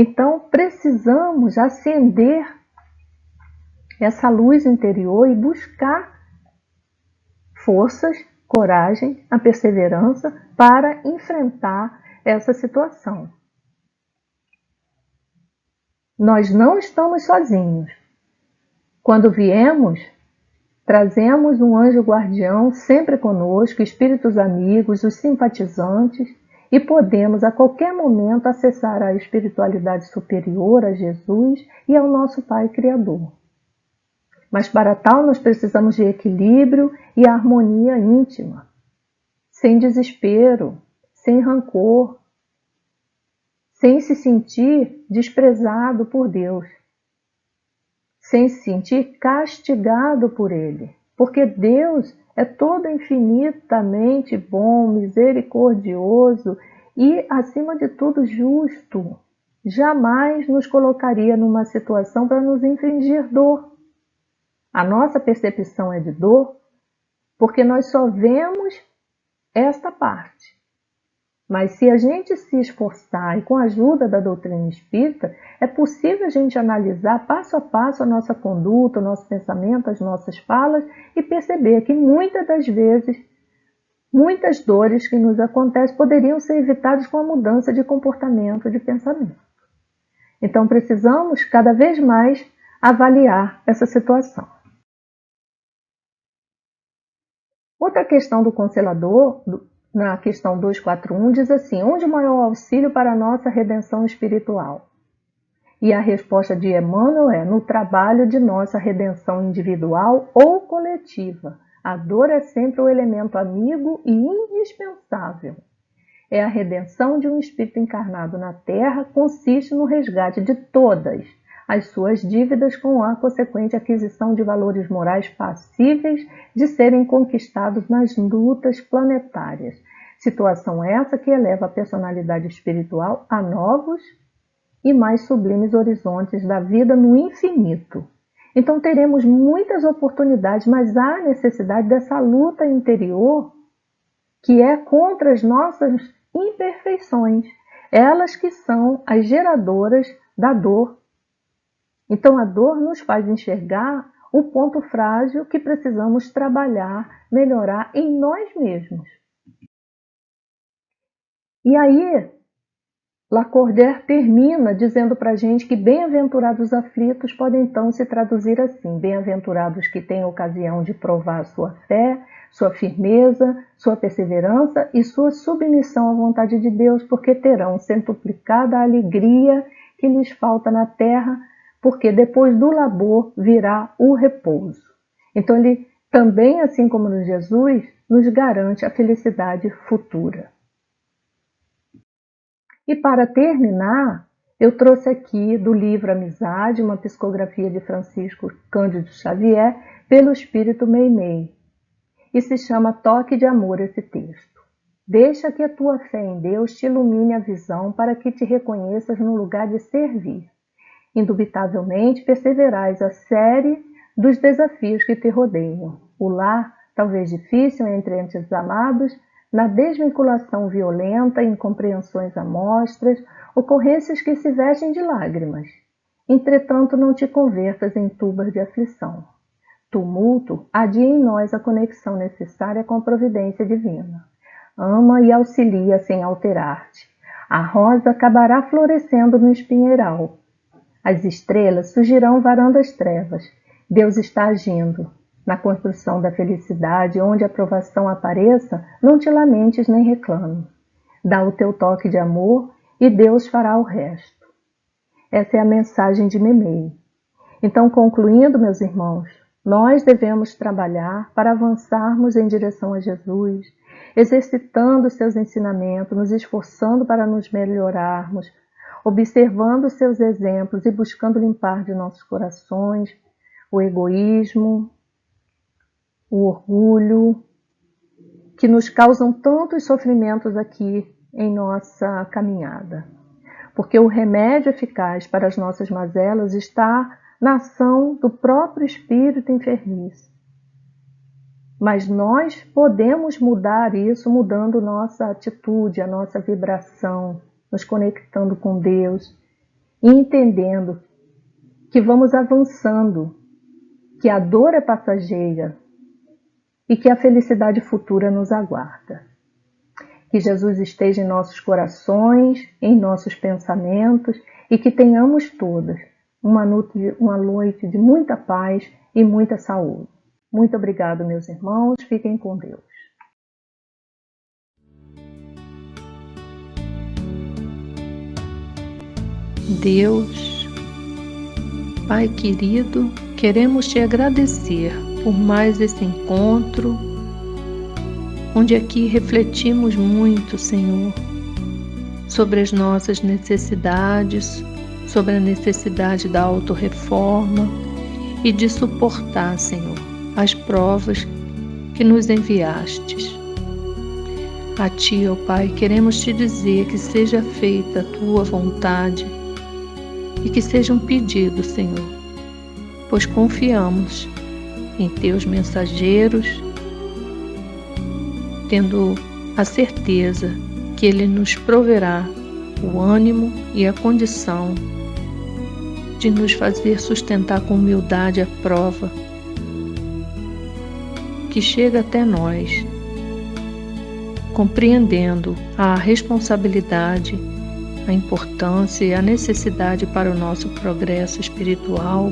Então, precisamos acender essa luz interior e buscar forças, coragem, a perseverança para enfrentar essa situação. Nós não estamos sozinhos. Quando viemos, trazemos um anjo guardião sempre conosco, espíritos amigos, os simpatizantes, e podemos a qualquer momento acessar a espiritualidade superior, a Jesus e ao nosso Pai Criador. Mas para tal nós precisamos de equilíbrio e harmonia íntima, sem desespero, sem rancor, sem se sentir desprezado por Deus, sem se sentir castigado por Ele, porque Deus é todo infinitamente bom, misericordioso e, acima de tudo, justo. Jamais nos colocaria numa situação para nos infligir dor. A nossa percepção é de dor porque nós só vemos esta parte. Mas se a gente se esforçar e com a ajuda da doutrina espírita, é possível a gente analisar passo a passo a nossa conduta, o nosso pensamento, as nossas falas e perceber que muitas das vezes, muitas dores que nos acontecem poderiam ser evitadas com a mudança de comportamento, de pensamento. Então precisamos cada vez mais avaliar essa situação. Outra questão do Consolador, na questão 241, diz assim: onde o maior auxílio para a nossa redenção espiritual? E a resposta de Emmanuel é: no trabalho de nossa redenção individual ou coletiva. A dor é sempre o elemento amigo e indispensável. É a redenção de um espírito encarnado na Terra, consiste no resgate de todas as suas dívidas com a consequente aquisição de valores morais passíveis de serem conquistados nas lutas planetárias. Situação essa que eleva a personalidade espiritual a novos e mais sublimes horizontes da vida no infinito. Então teremos muitas oportunidades, mas há necessidade dessa luta interior que é contra as nossas imperfeições, elas que são as geradoras da dor. Então a dor nos faz enxergar o ponto frágil que precisamos trabalhar, melhorar em nós mesmos. E aí, Lacordaire termina dizendo para a gente que bem-aventurados aflitos podem então se traduzir assim: bem-aventurados que têm ocasião de provar sua fé, sua firmeza, sua perseverança e sua submissão à vontade de Deus, porque terão centuplicada a alegria que lhes falta na terra, porque depois do labor virá o repouso. Então ele também, assim como no Jesus, nos garante a felicidade futura. E para terminar, eu trouxe aqui do livro Amizade, uma psicografia de Francisco Cândido Xavier, pelo Espírito Meimei. E se chama Toque de Amor esse texto. Deixa que a tua fé em Deus te ilumine a visão para que te reconheças no lugar de servir. Indubitavelmente perseverarás a série dos desafios que te rodeiam. O lar, talvez difícil entre entes amados, na desvinculação violenta, incompreensões a mostras, ocorrências que se vestem de lágrimas. Entretanto, não te convertas em tubas de aflição. Tumulto, adia em nós a conexão necessária com a providência divina. Ama e auxilia sem alterar-te. A rosa acabará florescendo no espinheiral. As estrelas surgirão varando as trevas. Deus está agindo. Na construção da felicidade, onde a provação apareça, não te lamentes nem reclame. Dá o teu toque de amor e Deus fará o resto. Essa é a mensagem de Meimei. Então, concluindo, meus irmãos, nós devemos trabalhar para avançarmos em direção a Jesus, exercitando seus ensinamentos, nos esforçando para nos melhorarmos, observando seus exemplos e buscando limpar de nossos corações o egoísmo, o orgulho, que nos causam tantos sofrimentos aqui em nossa caminhada. Porque o remédio eficaz para as nossas mazelas está na ação do próprio espírito enfermiço. Mas nós podemos mudar isso mudando nossa atitude, a nossa vibração, nos conectando com Deus e entendendo que vamos avançando, que a dor é passageira e que a felicidade futura nos aguarda. Que Jesus esteja em nossos corações, em nossos pensamentos e que tenhamos todas uma noite de muita paz e muita saúde. Muito obrigado, meus irmãos. Fiquem com Deus. Deus, Pai querido, queremos te agradecer por mais esse encontro, onde aqui refletimos muito, Senhor, sobre as nossas necessidades, sobre a necessidade da autorreforma e de suportar, Senhor, as provas que nos enviastes. A Ti, ó Pai, queremos te dizer que seja feita a Tua vontade e que seja um pedido, Senhor, pois confiamos em Teus mensageiros, tendo a certeza que Ele nos proverá o ânimo e a condição de nos fazer sustentar com humildade a prova que chega até nós, compreendendo a responsabilidade, a importância e a necessidade para o nosso progresso espiritual,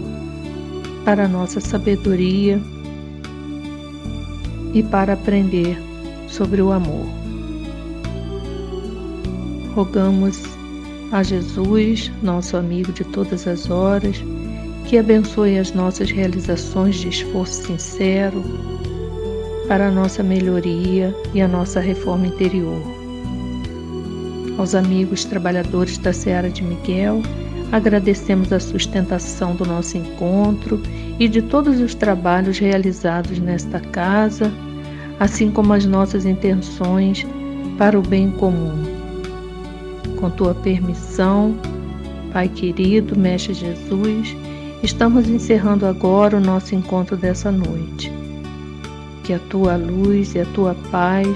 para a nossa sabedoria e para aprender sobre o amor. Rogamos a Jesus, nosso amigo de todas as horas, que abençoe as nossas realizações de esforço sincero para a nossa melhoria e a nossa reforma interior. Aos amigos trabalhadores da Seara de Miguel, agradecemos a sustentação do nosso encontro e de todos os trabalhos realizados nesta casa, assim como as nossas intenções para o bem comum. Com Tua permissão, Pai querido, Mestre Jesus, estamos encerrando agora o nosso encontro dessa noite. Que a Tua luz e a Tua paz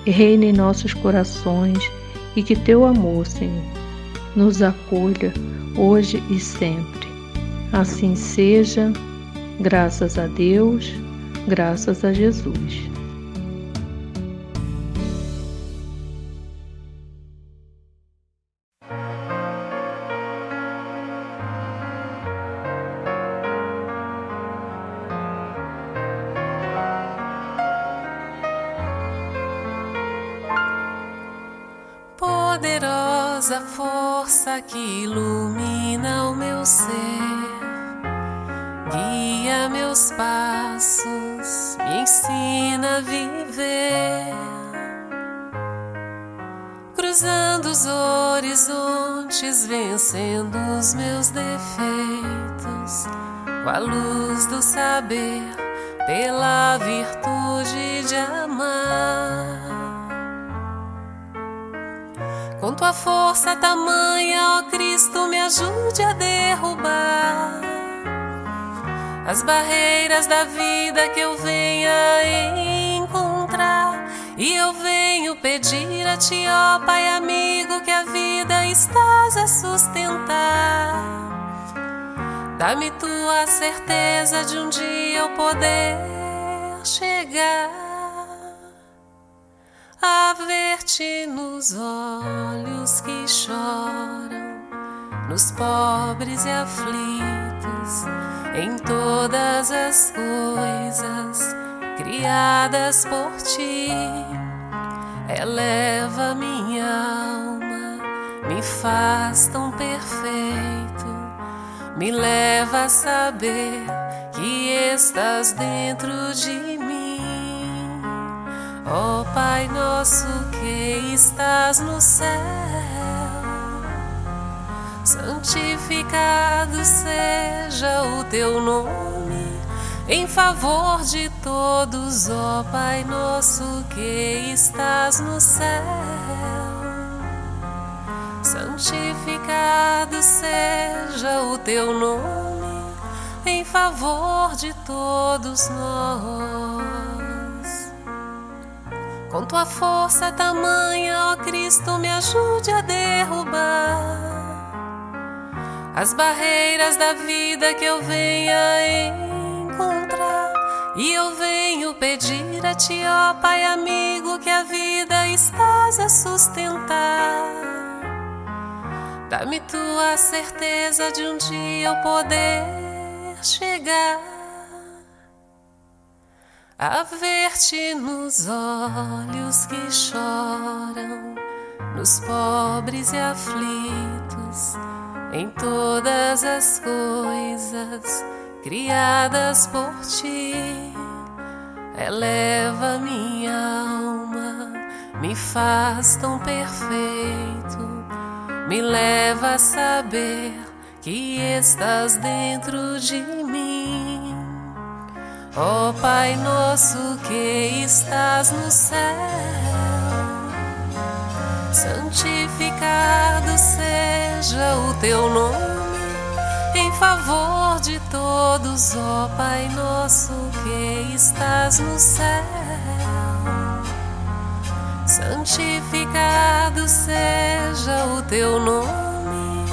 reine em nossos corações e que Teu amor, Senhor, nos acolha hoje e sempre. Assim seja, graças a Deus, graças a Jesus. Poderosa força que ilumina o meu ser, guia meus passos, me ensina a viver, cruzando os horizontes, vencendo os meus defeitos, com a luz do saber, pela virtude de amar. Com Tua força tamanha, ó Cristo, me ajude a derrubar as barreiras da vida que eu venha encontrar. E eu venho pedir a Ti, ó Pai amigo, que a vida estás a sustentar. Dá-me Tua certeza de um dia eu poder chegar a ver-Te nos olhos que choram, nos pobres e aflitos, em todas as coisas criadas por Ti. Eleva minha alma, me faz tão perfeito, me leva a saber que estás dentro de mim. Ó Pai nosso que estás no céu, santificado seja o Teu nome, em favor de todos, ó Pai nosso que estás no céu. Santificado seja o Teu nome, em favor de todos nós. Com Tua força tamanha, ó Cristo, me ajude a derrubar as barreiras da vida que eu venha encontrar. E eu venho pedir a ti, ó Pai amigo, que a vida estás a sustentar. Dá-me tua certeza de um dia eu poder chegar a ver-te nos olhos que choram, nos pobres e aflitos, em todas as coisas criadas por ti. Eleva minha alma, me faz tão perfeito, me leva a saber que estás dentro de mim. Ó Pai nosso que estás no céu, santificado seja o teu nome em favor de todos. Ó Pai nosso que estás no céu, santificado seja o teu nome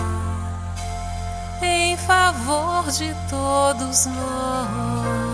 em favor de todos nós.